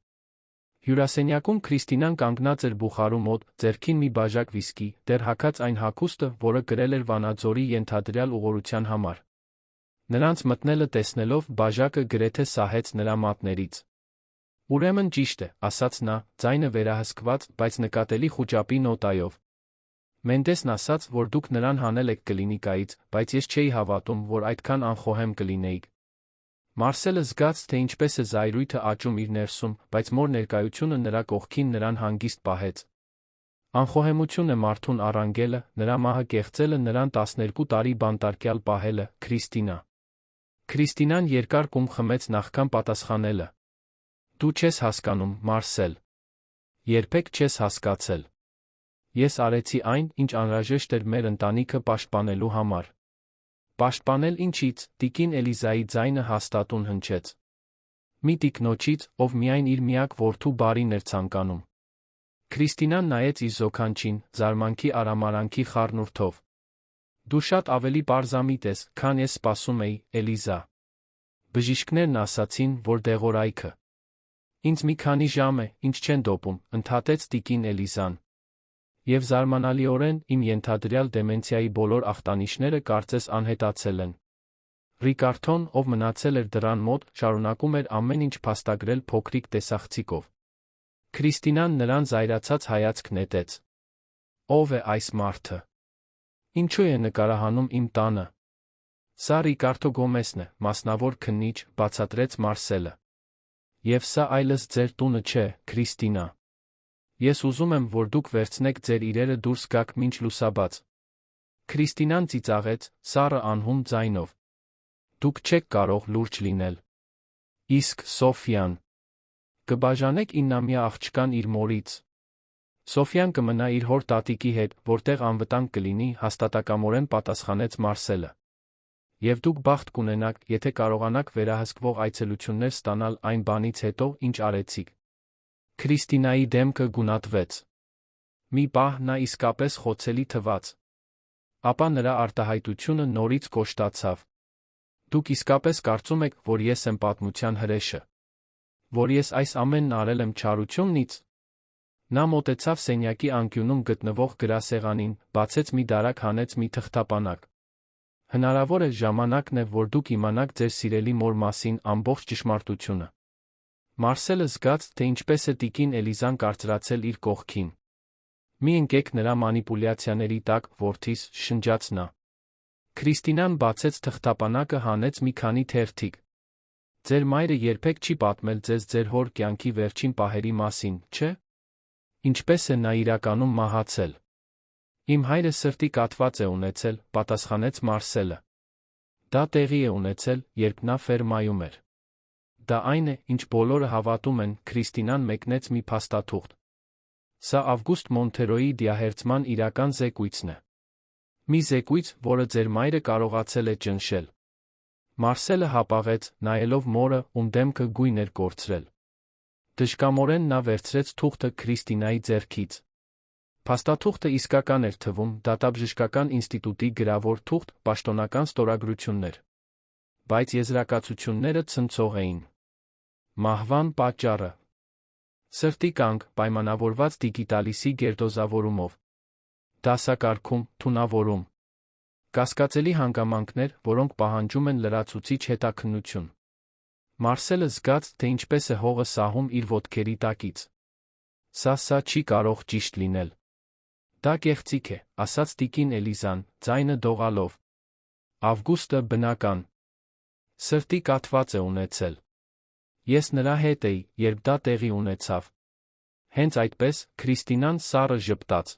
Speaker 1: Հյուրասենյակում Քրիստինան կանգնած էր բուխարու մոտ, ձեռքին մի բաժակ վիսկի, դեռ հագած այն հագուստը, որը կրել էր Վանաձորի ենթադրյալ ուղղորության համար։ Նրանց մտնելը տեսնելով, բաժակը գրեթե սահեց նրա մատներից։ Ուրեմն ճիշտ է, ասաց նա, ձայնը վերահսկված, բայց նկատելի խուճապի նոտայով։ Մենդեսն ասաց, որ դուք նրան հանել եք կլինիկայից, բայց ես չէի հավատում, որ այդքան անխոհեմ կլինեիք։ Մարսելը զգաց, թե ինչպես է զայրույթը աճում իր ներսում, բայց մոր ներկայությունը նրա կողքին նրան հանգիստ պահեց։ Անխոհեմություն է մարդուն առանգելը, նրա մահը կեղծելը, նրան 12 տարի բանտարկյալ պահելը, Քրիստինա։ Քրիստինան երկար կում խմեց նախքան պատասխանելը։ Դու չես հասկանում, Մարսել։ Երբեք չես հասկացել։ Ես արեցի այն, ինչ անհրաժեշտ էր մեր ընտանիքը պաշտպանելու համար։ Պաշտպանել ինչից, տիկին Էլիզայի ձայնը հաստատուն հնչեց։ Մի տիկնոջից, ով միայն իր միակ որդու բարին էր ցանկանում։ Քրիստինան նայեց իր զոքանչին, զարմանքի արամարանքի խառնուրդով։ Դու շատ ավելի պարզամիտ ես, քան ես սպասում էի, Էլիզա։ Բժիշկներն ասացին, որ դեղորայքը։ Ինձ մի քանի ժամ է, ինչ չեն դոպում, ընդհատեց տիկին Էլիզան։ Եվ զարմանալիորեն իմ ենթադրյալ դեմենցիայի բոլոր ախտանիշները կարծես անհետացել են։ Ռիկարդոն, ով մնացել էր դռան մոտ, շարունակում էր ամեն ինչ փաստագրել փոքրիկ տեսախցիկով։ Քրիստինան նրան զայրացած հայացք նետեց։ Ո՞վ է այս մարդը։ Ինչու է նկարահանում իմ տանը։ Սա Ռիկարդո Գոմեսն է, մասնավոր քննիչ, բացատրեց Մարսելը։ Եվ սա այլս ձեր տունը չէ, Քրիստինա։ Ես ուզում եմ, որ դուք վերցնեք ձեր իրերը դուրս գաք մինչ լուսաբաց։ Քրիստինան ծիծաղեց, սառը անհուն ձայնով. «Դուք չեք կարող լուրջ լինել»։ Իսկ Սոֆյան. «Կբաժանեք 9-ամյա աղջկան իր մորից»։ Սոֆյան կմնա իր հոր տատիկի հետ, որտեղ անվտանգ կլինի, հաստատակամորեն պատասխանեց Մարսելը։ Եվ դուք բախտ կունենաք, եթե կարողանաք վերահսկվող այցելություններ ստանալ այն բանից հետո, ինչ արեցիք։ Քրիստինայի դեմքը գունատվեց։ Մի պահ նա իսկապես խոցելի թվաց։ Ապա նրա արտահայտությունը նորից կոշտացավ։ Դուք իսկապես կարծում եք, որ ես եմ պատմության հրեշը։ Որ ես այս ամենն արել եմ չարությունից։ Նա մոտեցավ սենյակի անկյունում գտնվող գրասեղանին, բացեց մի դարակ, հանեց մի թղթապանակ։ Հնարավոր է ժամանակն է, որ դուք իմանաք ձեր սիրելի մոր մասին ամբողջ ճշմարտությունը։ Մարսելը զգաց, թե ինչպես է տիկին Էլիզան կարծրացել իր կողքին։ Մի ընկեք նրա մանիպուլյացիաների տակ, որդիս, շնջաց նա։ Քրիստինան բացեց թղթապանակը, հանեց մի քանի թերթիկ։ Ձեր մայրը երբեք չի պատմել ձեզ ձեր հոր կյանքի վերջին պահերի մասին, չէ՞։ Ինչպես է նա իրականում մահացել։ Իմ հայրը սրտի կաթված է ունեցել, պատասխանեց Մարսելը։ Դա տեղի է ունեցել, երբ նա ֆերմայում էր։ Դա այն է, ինչ բոլորը հավատում են, Քրիստինան մեկնեց մի փաստաթուղթ։ Սա Ավգուստ Մոնթերոյի դիահերձման իրական զեկույցն է։ Մի զեկույց, որը ձեր մայրը կարողացել է ճնշել։ Մարսելը հապաղեց, նայելով մորը, ում դեմքը գույն էր կորցրել։ Դժկամորեն նա վերցրեց թուղթը Քրիստինայի ձեռքից։ Փաստաթուղթը իսկական էր թվում, դատաբժշկական ինստիտուտի գրավոր թուղթ, պաշտոնական ստորագրություններ։ Բայց եզրակացությունները ցնցող էին։ Մահվան պատճառը։ Սրտի կանգ, պայմանավորված դիգիտալիսի գերդոզավորումով։ Դասակարգում, թունավորում։ Կասկածելի հանգամանքներ, որոնք պահանջում են լրացուցիչ հետաքննություն։ Մարսելը զգաց, թե ինչպես է հողը սահում իր ոտքերի տակից։ Սա չի կարող ճիշտ լինել։ Դա կեղծիք է, ասաց տիկին Էլիզան, ձայնը դողալով։ Ավգուստը բնական։ Սրտի կաթված է ունեցել։ Ես նրա հետ էի, երբ դա տեղի ունեցավ։ Հենց այդպես, Քրիստինան սառը ժպտաց։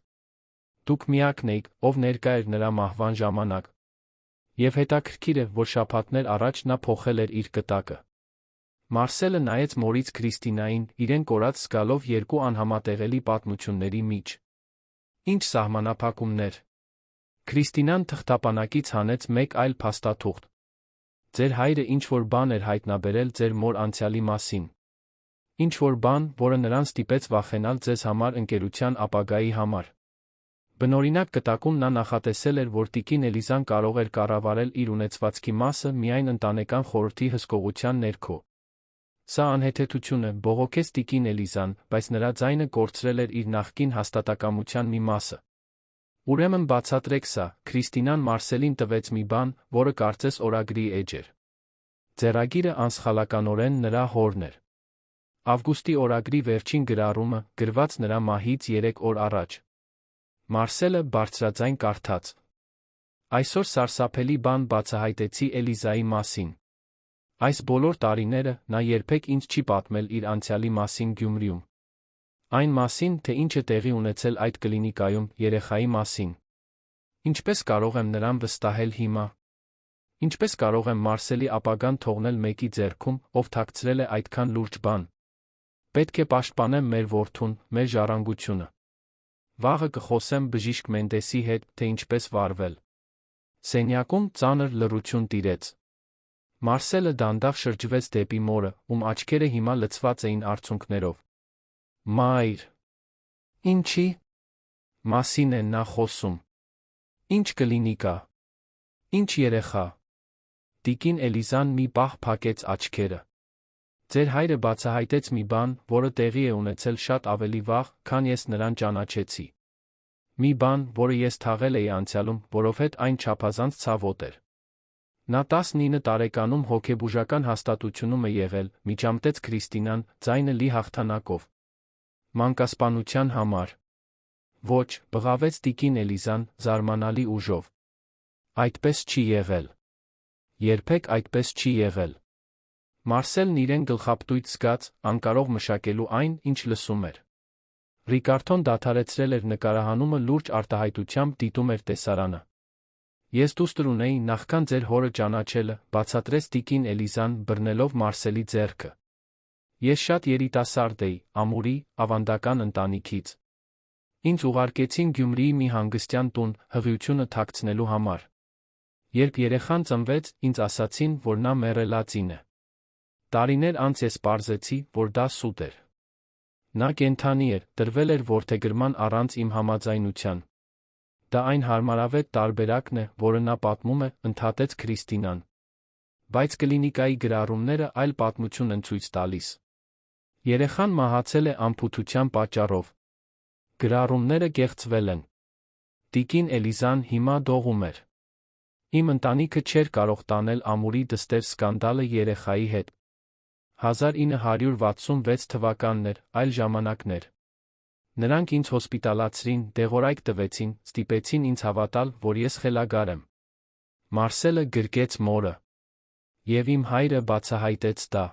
Speaker 1: Դուք միակն էիք, ով ներկա էր նրա մահվան ժամանակ։ Եվ հետաքրքիր է, որ շաբաթներ առաջ նա փոխել էր իր կտակը։ Մարսելը նայեց մորից Քրիստինային, իրեն կորած զգալով երկու անհամատեղելի պատմությունների միջ։ Ինչ սահմանափակումներ։ Քրիստինան թղթապանակից հանեց մեկ այլ փաստաթուղթ։ Ձեր հայրը ինչ-որ բան էր հայտնաբերել ձեր մոր անցյալի մասին։ Ինչ-որ բան, որը նրան ստիպեց վախենալ ձեզ համար ընկերության ապագայի համար։ Բնօրինակ կտակում նա նախատեսել էր, որ տիկին Էլիզան կարող էր կառավարել իր ունեցվածքի մասը միայն ընտանեկան խորհրդի հսկողության ներքո։ Սա անհեթեթություն է, բողոքեց տիկին Էլիզան, բայց նրա ձայնը կորցրել էր իր նախկին հաստատակամության մի մասը։ Ուրեմն բացատրեք սա, Քրիստինան Մարսելին տվեց մի բան, որը կարծես օրագրի էջ էր։ Ձեռագիրը անսխալականորեն նրա հորն էր։ Ավգուստի օրագրի վերջին գրառումը, գրված նրա մահից 3 օր առաջ։ Մարսելը բարձրաձայն կարդաց. Այսօր սարսափելի բան բացահայտեցի Էլիզայի մասին։ Այս բոլոր տարիները նա երբեք ինձ չի պատմել իր անցյալի մասին Գյումրիում։ Այն մասին, թե ինչ է տեղի ունեցել այդ կլինիկայում, երեխայի մասին։ Ինչպես կարող եմ նրան վստահել հիմա։ Ինչպես կարող եմ Մարսելի ապագան թողնել մեկի ձեռքում, ով թաքցրել է այդքան լուրջ բան։ Պետք է պաշտպանեմ մեր որդուն, մեր ժառանգությունը։ Վաղը կխոսեմ բժիշկ Մենդեսի հետ, թե ինչպես վարվել։ Սենյակում ծանր լռություն տիրեց։ Մարսելը դանդաղ շրջվեց դեպի մորը, ում աչքերը հիմա լցված էին արցունքներով։ Մայր։ Ինչի՞ մասին է նա խոսում։ Ինչ կլինիկա։ Ինչ երեխա։ Տիկին Էլիզան մի պահ փակեց աչքերը։ Ձեր հայրը բացահայտեց մի բան, որը տեղի է ունեցել շատ ավելի վաղ, քան ես նրան ճանաչեցի։ Մի բան, որը ես թաղել էի անցյալում, որովհետև այն չափազանց ցավոտ էր։ Նա 19 տարեկանում հոգեբուժական հաստատությունում է եղել, միջամտեց Քրիստինան, ձայնը լի հաղթանակով։ Մանկասպանության համար։ Ոչ, բղավեց տիկին Էլիզան, զարմանալի ուժով։ Այդպես չի եղել։ Երբեք այդպես չի եղել։ Մարսելն իրեն գլխապտույտ զգաց, անկարող մշակելու այն, ինչ լսում էր։ Ռիկարդոն դադարեցրել էր նկարահանումը, լուրջ արտահայտությամբ դիտում էր տեսարանը։ Ես դուստր ունեի նախքան ձեր հորը ճանաչելը, բացատրեց տիկին Էլիզան, բռնելով Մարսելի ձեռքը։ Ես շատ երիտասարդ էի, ամուրի, ավանդական ընտանիքից։ Ինձ ուղարկեցին Գյումրիի մի հանգստյան տուն, հղիությունը թաքցնելու համար։ Երբ երեխան ծնվեց, ինձ ասացին, որ նա մեռելածին է։ Տարիներ անց ես պարզեցի, որ դա սուտ էր։ Նա կենդանի էր, տրվել էր որդեգրման առանց իմ համաձայնության։ Դա այն հարմարավետ տարբերակն է, որը նա պատմում է, ընդհատեց Քրիստինան։ Բայց կլինիկայի գրառումները այլ պատմություն են ցույց տալիս։ Երեխան մահացել է անփութության պատճառով։ Գրառումները կեղծվել են։ Տիկին Էլիզան հիմա դողում էր։ Իմ ընտանիքը չէր կարող տանել ամուրի դստեր սկանդալը երեխայի հետ։ 1966 թվականն էր, այլ ժամանակներ։ Նրանք ինձ հոսպիտալացրին, դեղորայք տվեցին, ստիպեցին ինձ հավատալ, որ ես խելագար եմ։ Մարսելը գրկեց մորը։ Եվ իմ հայրը բացահայտեց դա։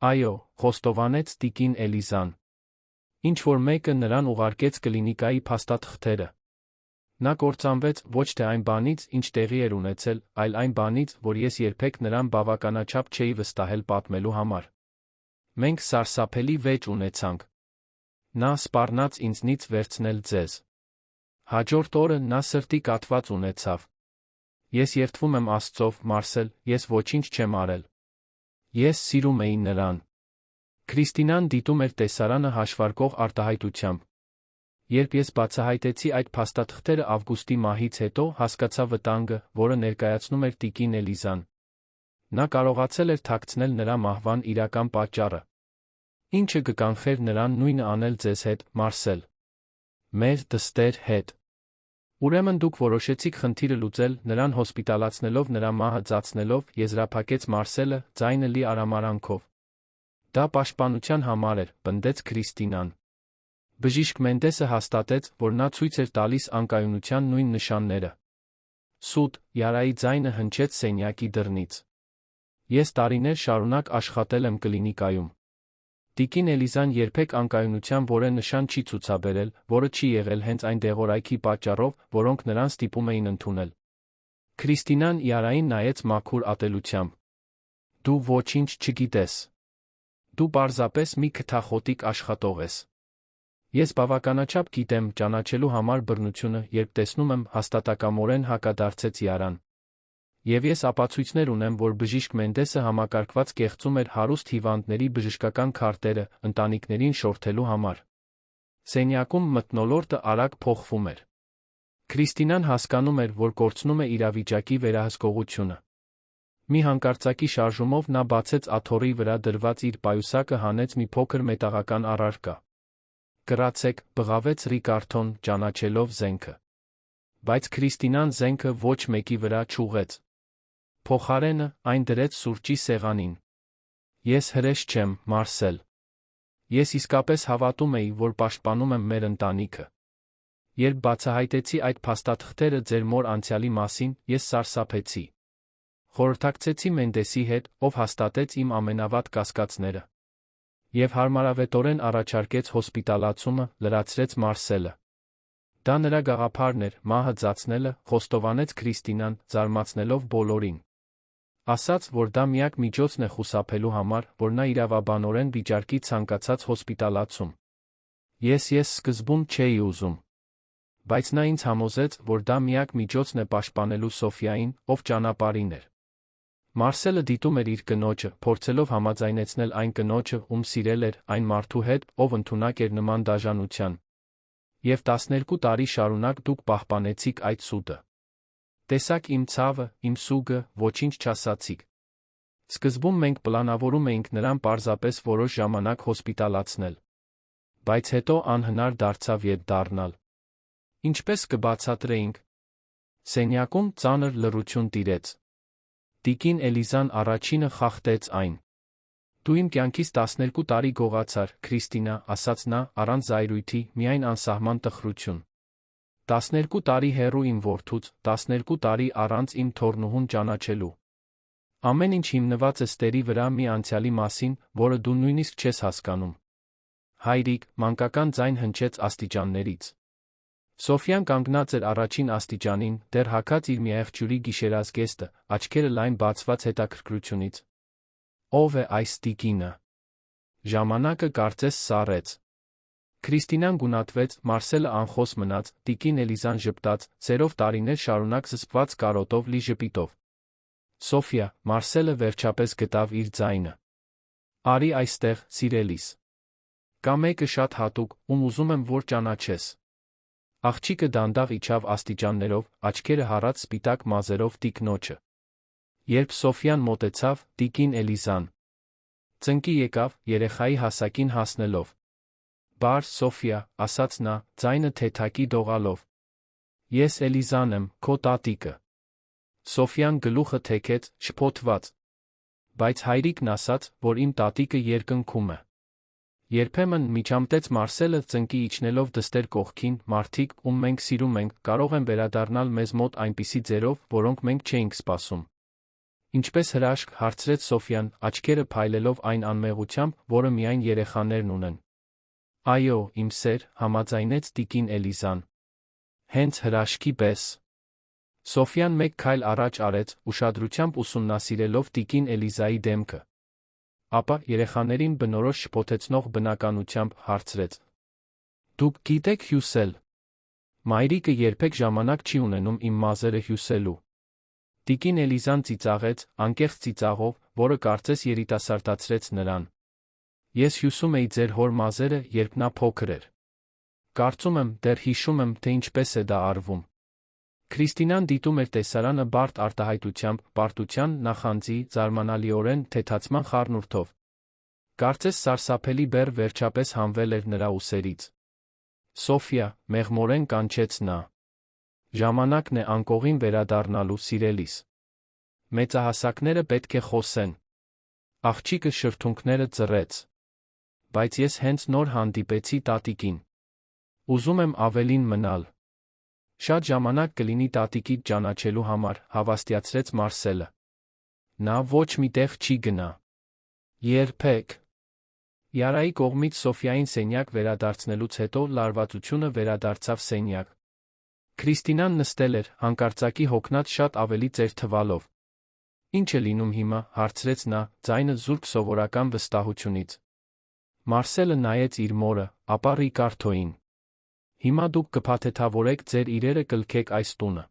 Speaker 1: Այո, խոստովանեց տիկին Էլիզան։ Ինչ-որ մեկը նրան ուղարկեց կլինիկայի փաստաթղթերը։ Նա կործանվեց ոչ թե այն բանից, ինչ տեղի էր ունեցել, այլ այն բանից, որ ես երբեք նրան բավականաչափ չէի վստահել պատմելու համար։ Մենք սարսափելի վեճ ունեցանք։ Նա սպառնաց ինձնից վերցնել ձեզ։ Հաջորդ օրը նա սրտի կաթված ունեցավ։ Ես երդվում եմ Աստծով, Մարսել, ես ոչինչ չեմ արել։ Ես սիրում էի նրան։ Քրիստինան դիտում էր տեսարանը հաշվարկող արտահայտությամբ։ Երբ ես բացահայտեցի այդ փաստաթղթերը ավգուստի մահից հետո, հասկացա վտանգը, որը ներկայացնում էր տիկին Էլիզան։ Նա կարողացել էր թաքցնել նրա մահվան իրական պատճառը։ Ինչը կկանխեր նրան նույնը անել ձեզ հետ, Մարսել։ Մեր դստեր հետ։ Ուրեմն դուք որոշեցիք խնդիրը լուծել, նրան հոսպիտալացնելով, նրա մահը ծածնելով, եզրափակեց Մարսելը, ձայնը լի արամարանքով։ Դա պաշտպանության համար էր, պնդեց Քրիստինան։ Բժիշկ Մենդեսը հաստատեց, որ նա ցույց էր տալիս անկայունության նույն նշանները։ Սուտ, Յարայի ձայնը հնչեց սենյակի դռնից։ Ես տարիներ շարունակ աշխատել եմ կլինիկայում։ Տիկին Էլիզան երբեք անկայունության որևէ նշան չի ցուցաբերել, որը չի եղել հենց այն դեղորայքի պատճառով, որոնք նրան ստիպում էին ընդունել։ Քրիստինան Յարային նայեց մաքուր ատելությամբ։ Դու ոչինչ չգիտես։ Դու պարզապես մի քթախոտիկ աշխատող ես։ Ես բավականաչափ գիտեմ ճանաչելու համար բռնությունը, երբ տեսնում եմ, հաստատակամորեն հակադարձեց Յարան։ Եվ ես ապացույցներ ունեմ, որ բժիշկ Մենդեսը համակարգված կեղծում էր հարուստ հիվանդների բժշկական քարտերը, ընտանիքներին շորթելու համար։ Սենյակում մթնոլորտը արագ փոխվում էր։ Քրիստինան հասկանում էր, որ կորցնում է իրավիճակի վերահսկողությունը։ Մի հանկարծակի շարժումով նա բացեց աթոռի վրա դրված իր պայուսակը, հանեց մի փոքր մետաղական առարկա։ Կրացեք, բղավեց Ռիկարդոն, ճանաչելով զենքը։ Բայց Քրիստինան զենքը ոչ մեկի վրա չուղեց։ Փոխարենը, այն դրեց սուրճի սեղանին։ Ես հրեշ չեմ, Մարսել։ Ես իսկապես հավատում էի, որ պաշտպանում եմ մեր ընտանիքը։ Երբ բացահայտեցի այդ փաստաթղթերը ձեր մոր անցյալի մասին, ես սարսափեցի։ Խորհրդակցեցի Մենդեսի հետ, ով հաստատեց իմ ամենավատ կասկածները։ Եվ հարմարավետորեն առաջարկեց հոսպիտալացումը, լրացրեց Մարսելը։ Դա նրա գաղափարն էր, մահը ծածնելը, խոստովանեց Քրիստինան, զարմացնելով բոլորին։ Ասաց, որ դա միակ միջոցն է խուսափելու համար, որ նա իրավաբանորեն վիճարկի ցանկացած հոսպիտալացում։ Ես սկզբում չէի ուզում։ Բայց նա ինձ համոզեց, որ դա միակ միջոցն է պաշտպանելու Սոֆիային, ով ճանապարհին էր։ Մարսելը դիտում էր իր կնոջը, փորձելով համաձայնեցնել այն կնոջը, ում սիրել էր, այն մարդու հետ, ով ընդունակ էր նման դաժանության։ Եվ 12 տարի շարունակ դուք պահպանեցիք այդ սուտը։ Տեսաք իմ ցավը, իմ սուգը, ոչինչ չասացիք։ Սկզբում մենք պլանավորում էինք նրան պարզապես որոշ ժամանակ հոսպիտալացնել։ Բայց հետո անհնար դարձավ ետ դառնալ։ Ինչպես կբացատրեինք։ Սենյակում ծանր լռություն տիրեց։ Տիկին Էլիզան առաջինը խախտեց այն։ Դու իմ կյանքից 12 տարի գողացար, Քրիստինա, ասաց նա, առանց զայրույթի, միայն անսահման տխրություն։ 12 տարի հեռու իմ որդուց, 12 տարի առանց իմ թոռնուհուն ճանաչելու։ Ամեն ինչ հիմնված է ստերի վրա մի անցյալի մասին, որը դու նույնիսկ չես հասկանում։ Հայրիկ, մանկական ձայն հնչեց աստիճաններից։ Սոֆյան կանգնած էր առաջին աստիճանին, դեռ հագած իր միայղջյուրի գիշերազգեստը, աչքերը լայն բացված հետաքրքրությունից։ Ո՞վ է այս տիկինը։ Ժամանակը կարծես սառեց։ Քրիստինան գունատվեց, Մարսելը անխոս մնաց, տիկին Էլիզան ժպտաց, ծերով տարիներ շարունակ զսպված կարոտով լի ժպիտով։ Սոֆյա, Մարսելը վերջապես գտավ իր ձայնը։ Արի այստեղ, սիրելիս։ Կա մեկը շատ հատուկ, ում ուզում եմ, որ ճանաչես։ Աղջիկը դանդաղ իջավ աստիճաններով, աչքերը հառած սպիտակ մազերով տիկնոջը։ Երբ Սոֆյան մոտեցավ, տիկին Էլիզան ծնկի եկավ, երեխայի հասակին հասնելով։ Բար, Սոֆյա, ասաց նա, ձայնը թեթակի դողալով։ Ես Էլիզան եմ, քո տատիկը։ Սոֆյան գլուխը թեքեց, շփոթված։ Բայց հայրիկն ասաց, որ իմ տատիկը երկնքում է։ Երբեմն միջամտեց Մարսելը ծնկի իջնելով դստեր կողքին, մարդիկ, ում մենք սիրում ենք, կարող են վերադառնալ մեզ մոտ այնպիսի ձերով, որոնք մենք չէինք սպասում։ Ինչպես հրաշք, հարցրեց Սոֆյան, աչքերը փայլելով այն անմեղությամբ, որը միայն երեխաներն ունեն։ Այո, իմ սեր, համաձայնեց տիկին Էլիզան։ Հենց հրաշքի պես։ Սոֆյան մեկ քայլ առաջ արեց, ուշադրությամբ ուսումնասիրելով տիկին Էլիզայի դեմքը։ Ապա երեխաներին բնորոշ շփոթեցնող բնականությամբ հարցրեց. Դուք գիտեք հյուսել։ Մայրիկը երբեք ժամանակ չի ունենում իմ մազերը հյուսելու։ Տիկին Էլիզան ծիծաղեց, անկեղծ ծիծաղով, որը կարծես երիտասարդացրեց նրան։ Ես հյուսում էի ձեր հոր մազերը, երբ նա փոքր էր։ Կարծում եմ, դեռ հիշում եմ, թե ինչպես է դա արվում։ Քրիստինան դիտում էր տեսարանը բարդ արտահայտությամբ, պարտության, նախանձի, զարմանալիորեն թեթացման խառնուրդով։ Կարծես սարսափելի բեռ վերջապես հանվել էր նրա ուսերից։ Սոֆյա, մեղմորեն կանչեց նա։ Ժամանակն է անկողին վերադառնալու, սիրելիս։ Մեծահասակները պետք է խոսեն։ Աղջիկը շրթունքները ծռեց։ Բայց ես հենց նոր հանդիպեցի տատիկին։ Ուզում եմ ավելին մնալ։ Շատ ժամանակ կլինի տատիկիդ ճանաչելու համար, հավաստիացրեց Մարսելը։ Նա ոչ մի տեղ չի գնա։ Երբեք։ Յարայի կողմից Սոֆյային սենյակ վերադարձնելուց հետո լարվածությունը վերադարձավ սենյակ։ Քրիստինան նստել էր, հանկարծակի հոգնած շատ ավելի ծեր թվալով։ Ինչ է լինում հիմա, հարցրեց նա, ձայնը զուրկ սովորական վստահությունից։ Մարսելը նայեց իր մորը, ապա Ռիկարդոյին։ Հիմա դուք կփաթեթավորեք ձեր իրերը կլքեք այս տունը։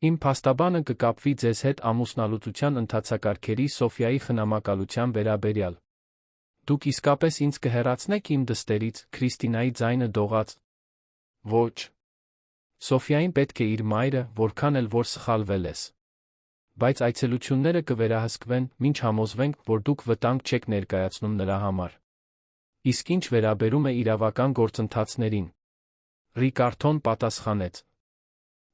Speaker 1: Իմ փաստաբանը կկապվի ձեզ հետ ամուսնալուծության ընթացակարգերի Սոֆյայի խնամակալության վերաբերյալ։ Դուք իսկապես ինձ կհեռացնեք իմ դստերից, Քրիստինայի ձայնը դողաց։ Ոչ։ Սոֆյային պետք է իր մայրը, որքան էլ որ սխալվել ես։ Բայց այցելությունները կվերահսկվեն, մինչ համոզվենք, որ դուք վտանգ չեք ներկայացնում նրա համար։ Իսկ ինչ վերաբերում է իրավական գործընթացներին։ Ռիկարդոն պատասխանեց.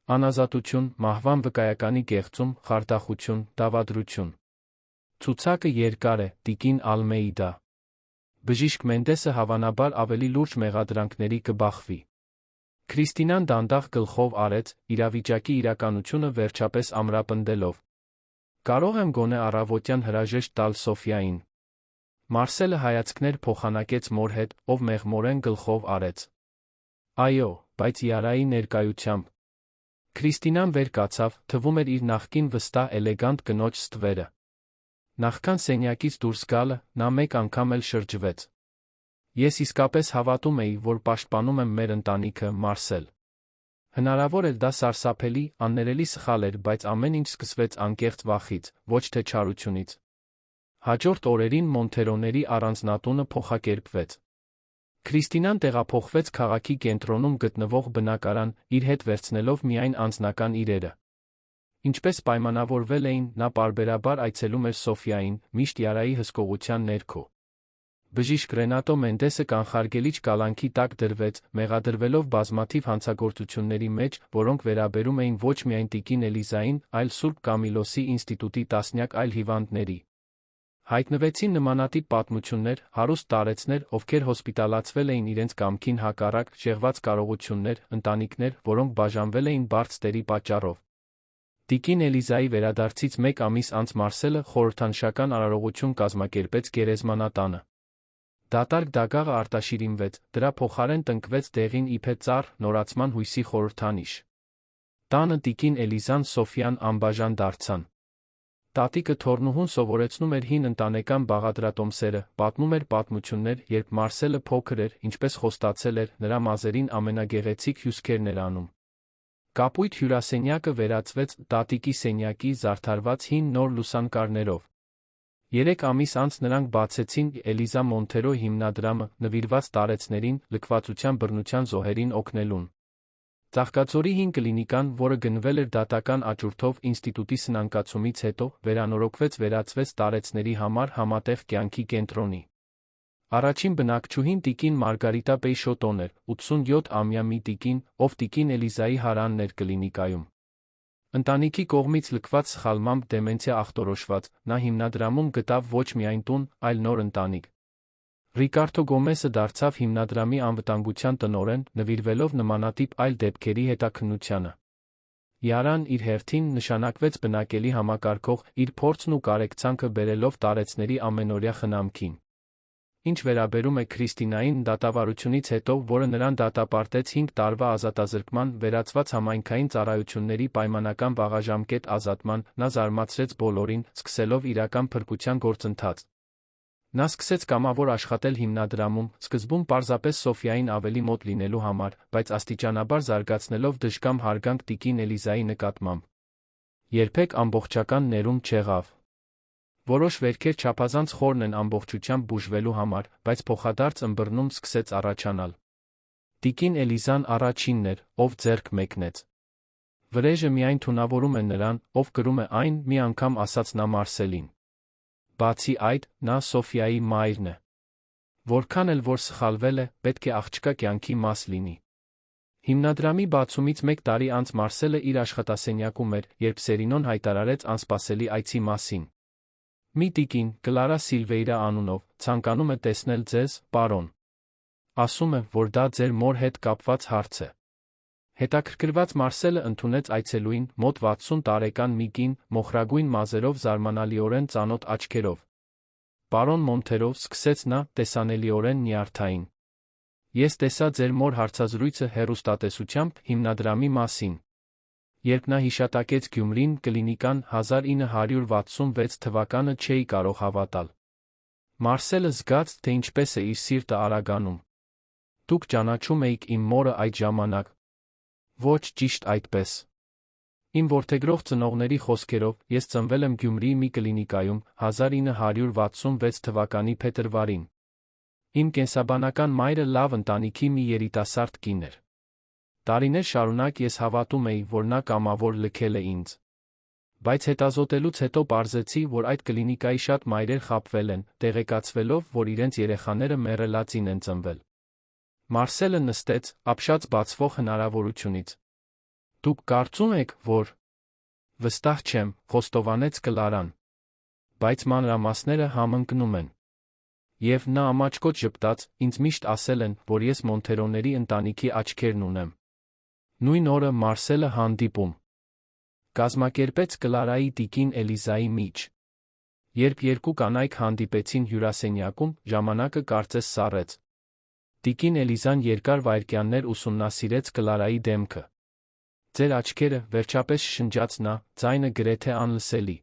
Speaker 1: Անազատություն, մահվան վկայականի կեղծում, խարդախություն, դավադրություն։ Ցուցակը երկար է, տիկին Ալմեիդա։ Բժիշկ Մենդեսը հավանաբար ավելի լուրջ մեղադրանքների կբախվի։ Քրիստինան դանդաղ գլխով արեց, իրավիճակի իրականությունը վերջապես ամրապնդելով։ Կարող եմ գոնե առավոտյան հրաժեշտ տալ Սոֆյային։ Մարսելը հայացքներ փոխանակեց մոր հետ, ով մեղմորեն գլխով արեց։ Այո, բայց Յարայի ներկայությամբ։ Քրիստինան վեր կացավ, թվում էր իր նախկին վստահ էլեգանտ կնոջ ստվերը։ Նախքան սենյակից դուրս գալը, նա մեկ անգամ էլ շրջվեց։ Ես իսկապես հավատում էի, որ պաշտպանում եմ մեր ընտանիքը, Մարսել։ Հնարավոր էր դա սարսափելի, աններելի սխալ էր, բայց ամեն ինչ սկսվեց անկեղծ վախից, ոչ թե չարությունից։ Հաջորդ օրերին Մոնթերոների առանձնատունը փոխակերպվեց։ Քրիստինան տեղափոխվեց քաղաքի կենտրոնում գտնվող բնակարան, իր հետ վերցնելով միայն անձնական իրերը։ Ինչպես պայմանավորվել էին, նա պարբերաբար այցելում էր Սոֆյային, միշտ Յարայի հսկողության ներքո։ Բժիշկ Ռենատո Մենդեսը կանխարգելիչ կալանքի տակ դրվեց, մեղադրվելով բազմաթիվ հանցագործությունների մեջ, որոնք վերաբերում էին ոչ միայն տիկին Էլիզային, այլ Սուրբ Կամիլոսի ինստիտուտի տասնյակ այլ հիվանդների։ Հայտնվեցին նմանատիպ պատմություններ, հարուստ տարեցներ, ովքեր հոսպիտալացվել էին իրենց կամքին հակառակ, շեղված կարողություններ, ընտանիքներ, որոնք բաժանվել էին բարդ ստերի պատճառով։ Տիկին Էլիզայի վերադարձից մեկ ամիս անց Մարսելը խորհրդանշական արարողություն կազմակերպեց գերեզմանատանը։ Դատարկ դագաղը արտաշիրիմվեց, դրա փոխարեն տնկվեց դեղին իբե ծառ, նորացման հույսի խորհրդանիշ։ Տանը տիկին Էլիզան Սոֆյան անբաժան դարձան։ Տատիկը թոռնուհուն սովորեցնում էր հին ընտանեկան բաղադրատոմսերը, պատմում էր պատմություններ, երբ Մարսելը փոքր էր, ինչպես խոստացել էր, նրա մազերին ամենագեղեցիկ հյուսքերն էր անում։ Կապույտ հյուրասենյակը վերածվեց տատիկի սենյակի զարդարված հին նոր լուսանկարներով։ 3 ամիս անց նրանք բացեցին Էլիզա Մոնթերո հիմնադրամը, նվիրված տարեցներին, լքվածության բռնության զոհերին օգնելուն։ Ծաղկաձորի հին կլինիկան, որը գնվել էր դատական աճուրդով ինստիտուտի սնանկացումից հետո, վերանորոգվեց տարեցների համար համատեղ կյանքի կենտրոնի։ Առաջին բնակչուհին տիկին Մարգարիտա Պեյշոտոն էր, 87-ամյա մի տիկին, ով տիկին Էլիզայի հարանն էր կլինիկայում։ Ընտանիքի կողմից լքված սխալմամբ դեմենցիա ախտորոշված, նա հիմնադրամում գտավ ոչ միայն տուն, այլ նոր ընտանիք։ Ռիկարդո Գոմեսը դարձավ հիմնադրամի անվտանգության տնօրեն, նվիրվելով նմանատիպ այլ դեպքերի հետաքննությանը։ Յարան իր հերթին նշանակվեց բնակելի համակարգող, իր փորձն ու կարեկցանքը բերելով տարեցների ամենօրյա խնամքին։ Ինչ վերաբերում է Քրիստինային, դատավարությունից հետո, որը նրան դատապարտեց 5 տարվա ազատազրկման, վերածված համայնքային ծառայությունների պայմանական վաղաժամկետ ազատման, նա զարմացրեց բոլորին, սկսելով իրական փրկության գործընթաց։ Նա սկսեց կամավոր աշխատել հիմնադրամում, սկզբում պարզապես Սոֆիային ավելի մոտ լինելու համար, բայց աստիճանաբար զարգացնելով դժկամ հարգանք տիկին Էլիզայի նկատմամբ։ Երբեք ամբողջական ներում չեղավ։ Որոշ վերքեր չափազանց խորն են ամբողջությամբ բուժվելու համար, բայց փոխադարձ ըմբռնում սկսեց առաջանալ։ Տիկին Էլիզան առաջինն էր, ով ձեռք մեկնեց։ Վրեժը միայն թունավորում է նրան, ով կրում է այն, մի անգամ ասաց նա Մարսելին։ Բացի այդ, նա Սոֆիայի մայրն է։ Որքան էլ որ սխալվել է, պետք է աղջկա կյանքի մաս լինի։ Հիմնադրամի բացումից 1 տարի անց Մարսելը իր աշխատասենյակում էր, երբ Սերինոն հայտարարեց անսպասելի այցի մասին։ Մի տիկին, Կլարա Սիլվեյրա անունով, ցանկանում է տեսնել ձեզ, պարոն։ Ասում է, որ դա ձեր մոր հետ կապված հարց է։ Հետաքրքրված Մարսելը ընդունեց այցելուին, մոտ 60 տարեկան մի կին, մոխրագույն մազերով, զարմանալիորեն ծանոթ աչքերով։ Պարոն Մոնթերո, սկսեց նա, տեսանելիորեն նյարդային։ Ես տեսա ձեր մոր հարցազրույցը հեռուստատեսությամբ հիմնադրամի մասին։ Երբ նա հիշատակեց Գյումրին, կլինիկան, 1966 թվականը չէի կարող հավատալ։ Մարսելը զգաց, թե ինչպես է իր սիրտը արագանում։ Դուք ճանաչում էիք իմ մորը այդ ժամանակ։ Ոչ ճիշտ այդպես։ Իմ որդեգրող ծնողների խոսքերով, ես ծնվել եմ Գյումրիի մի կլինիկայում, 1966 թվականի փետրվարին։ Իմ կենսաբանական մայրը լավ ընտանիքի մի երիտասարդ կին էր։ Տարիներ շարունակ ես հավատում էի, որ նա կամավոր լքել է ինձ։ Բայց հետազոտելուց հետո պարզեցի, որ այդ կլինիկայի շատ մայրեր խաբվել են, տեղեկացվելով, որ իրենց երեխաները մեռելածին են ծնվել։ Մարսելը նստեց, ապշած բացվող հնարավորությունից։ Դուք կարծում եք, որ… Վստահ չեմ, խոստովանեց Կլարան։ Բայց մանրամասները համընկնում են։ Եվ նա ամաչկոտ ժպտաց, ինձ միշտ ասել են, որ ես Մոնթերոների ընտանիքի աչքերն ունեմ։ Նույն օրը Մարսելը հանդիպում կազմակերպեց Կլարայի տիկին Էլիզայի միջ։ Երբ երկու կանայք հանդիպեցին հյուրասենյակում, ժամանակը կարծես սառեց։ Տիկին Էլիզան երկար վայրկյաններ ուսումնասիրեց Կլարայի դեմքը։ Ձեր աչքերը, վերջապես շշնջաց նա, ձայնը գրեթե անլսելի։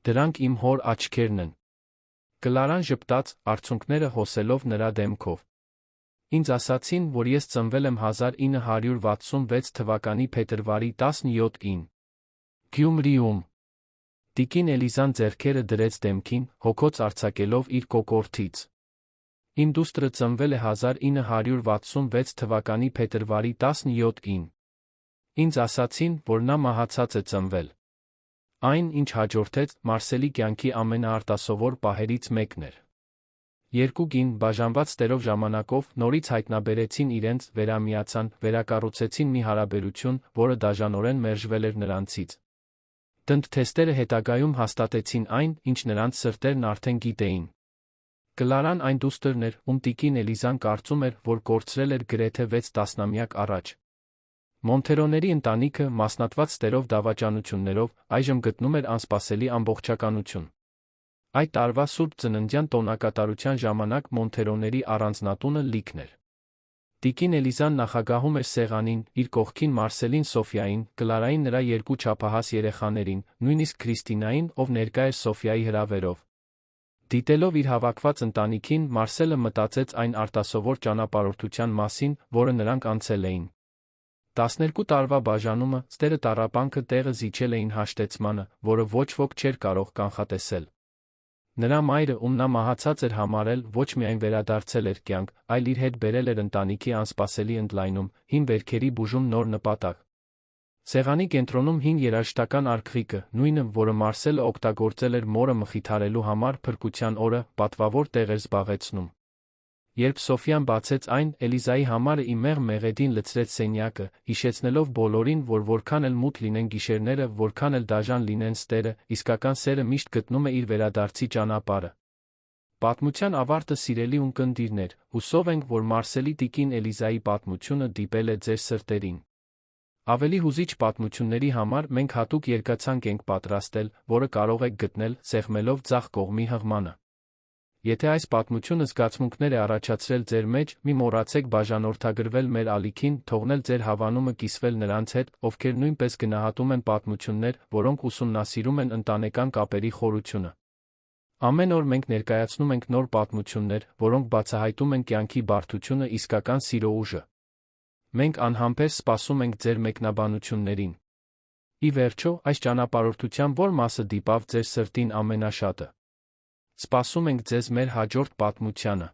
Speaker 1: Դրանք իմ հոր աչքերն են։ Կլարան ժպտաց, արցունքները հոսելով նրա դեմքով։ Ինձ ասացին, որ ես ծնվել եմ 1966 թվականի փետրվարի 17-ին։ Գյումրիում։ Տիկին Էլիզան ձեռքերը դրեց դեմքին, հոգոց արձակելով իր կոկորդից։ Իմ դուստրը ծնվել է 1966 թվականի փետրվարի 17-ին։ Ինձ ասացին, որ նա մահացած է ծնվել։ Այն, ինչ հաջորդեց, Մարսելի կյանքի ամենաարտասովոր պահերից մեկն էր։ Երկու կին, բաժանված ստերով ժամանակով, նորից հայտնաբերեցին իրենց, վերամիացան, վերակառուցեցին մի հարաբերություն, որը դաժանորեն մերժվել էր նրանցից։ Դնդ-թեստերը հետագայում հաստատեցին այն, ինչ նրանց սրտերն արդեն գիտեին։ Կլարան այն դուստրն էր, ում տիկին Էլիզան կարծում էր, որ կորցրել էր գրեթե 6 տասնամյակ առաջ։ Մոնթերոների ընտանիքը, մասնատված ստերով դավաճանություններով, այժմ գտնում էր անսպասելի ամբողջականություն։ Այդ տարվա Սուրբ Ծննդյան տոնակատարության ժամանակ Մոնթերոների առանձնատունը լիքն էր։ Տիկին Էլիզան նախագահում էր սեղանին, իր կողքին Մարսելին Սոֆիային, Կլարային նրա երկու չափահաս երեխաներին, նույնիսկ Քրիստինային, ով ներկա էր Սոֆիայի հրավերով։ Դիտելով իր հավաքված ընտանիքին, Մարսելը մտածեց այն արտասովոր ճանապարհորդության մասին, որը նրանք անցել էին։ 12 տարվա բաժանումը, ստերը տառապանքը տեղը զիջել էին հաշտեցմանը, որը ոչ ոք չէր կարող կանխատեսել։ Նրա մայրը, ում նա մահացած էր համարել, ոչ միայն վերադարձել էր կյանք, այլ իր հետ բերել էր ընտանիքի անսպասելի ընդլայնում, հին վերքերի բուժում նոր նպատակ։ Սեղանի կենտրոնում հին երաժշտական արկղիկը, նույնը, որը Մարսելը օգտագործել էր մորը մխիթարելու համար փրկության օրը, պատվավոր տեղ էր զբաղեցնում։ Երբ Սոֆիան բացեց այն, Էլիզայի համարը ի մեղմ մեղեդին լցրեց սենյակը, հիշեցնելով բոլորին, որ որքան էլ մութ լինեն գիշերները, որքան էլ դաժան լինեն ստերը, իսկական սերը միշտ գտնում է իր վերադարձի ճանապարհը։ Պատմության ավարտը, սիրելի ունկնդիրներ, հուսով ենք, որ Մարսելի տիկին Էլիզայի պատմությունը դիպել է ձեր սրտերին։ Ավելի հուզիչ պատմությունների համար մենք հատուկ երկացանք ենք պատրաստել, որը կարող եք գտնել, սեղմելով ձախ կողմի հղմանը։ Եթե այս պատմությունը զգացմունքներ է առաջացրել ձեր մեջ, մի մոռացեք բաժանորդագրվել մեր ալիքին, թողնել ձեր հավանումը կիսվել նրանց հետ, ովքեր նույնպես գնահատում են պատմություններ, որոնք ուսումնասիրում են ընտանեկան կապերի խորությունը։ Ամեն օր մենք ներկայացնում ենք նոր պատմություններ, որոնք բացահայտում են կյանքի բարդությունը, իսկական սիրո ուժը։ Մենք անհամբեր սպասում ենք ձեր մեկնաբանություններին։ Ի վերջո, այս ճանապարհորդության ո՞ր մասը դիպավ ձեր սրտին ամենաշատը։ Սպասում ենք ձեզ մեր հաջորդ պատմությանը։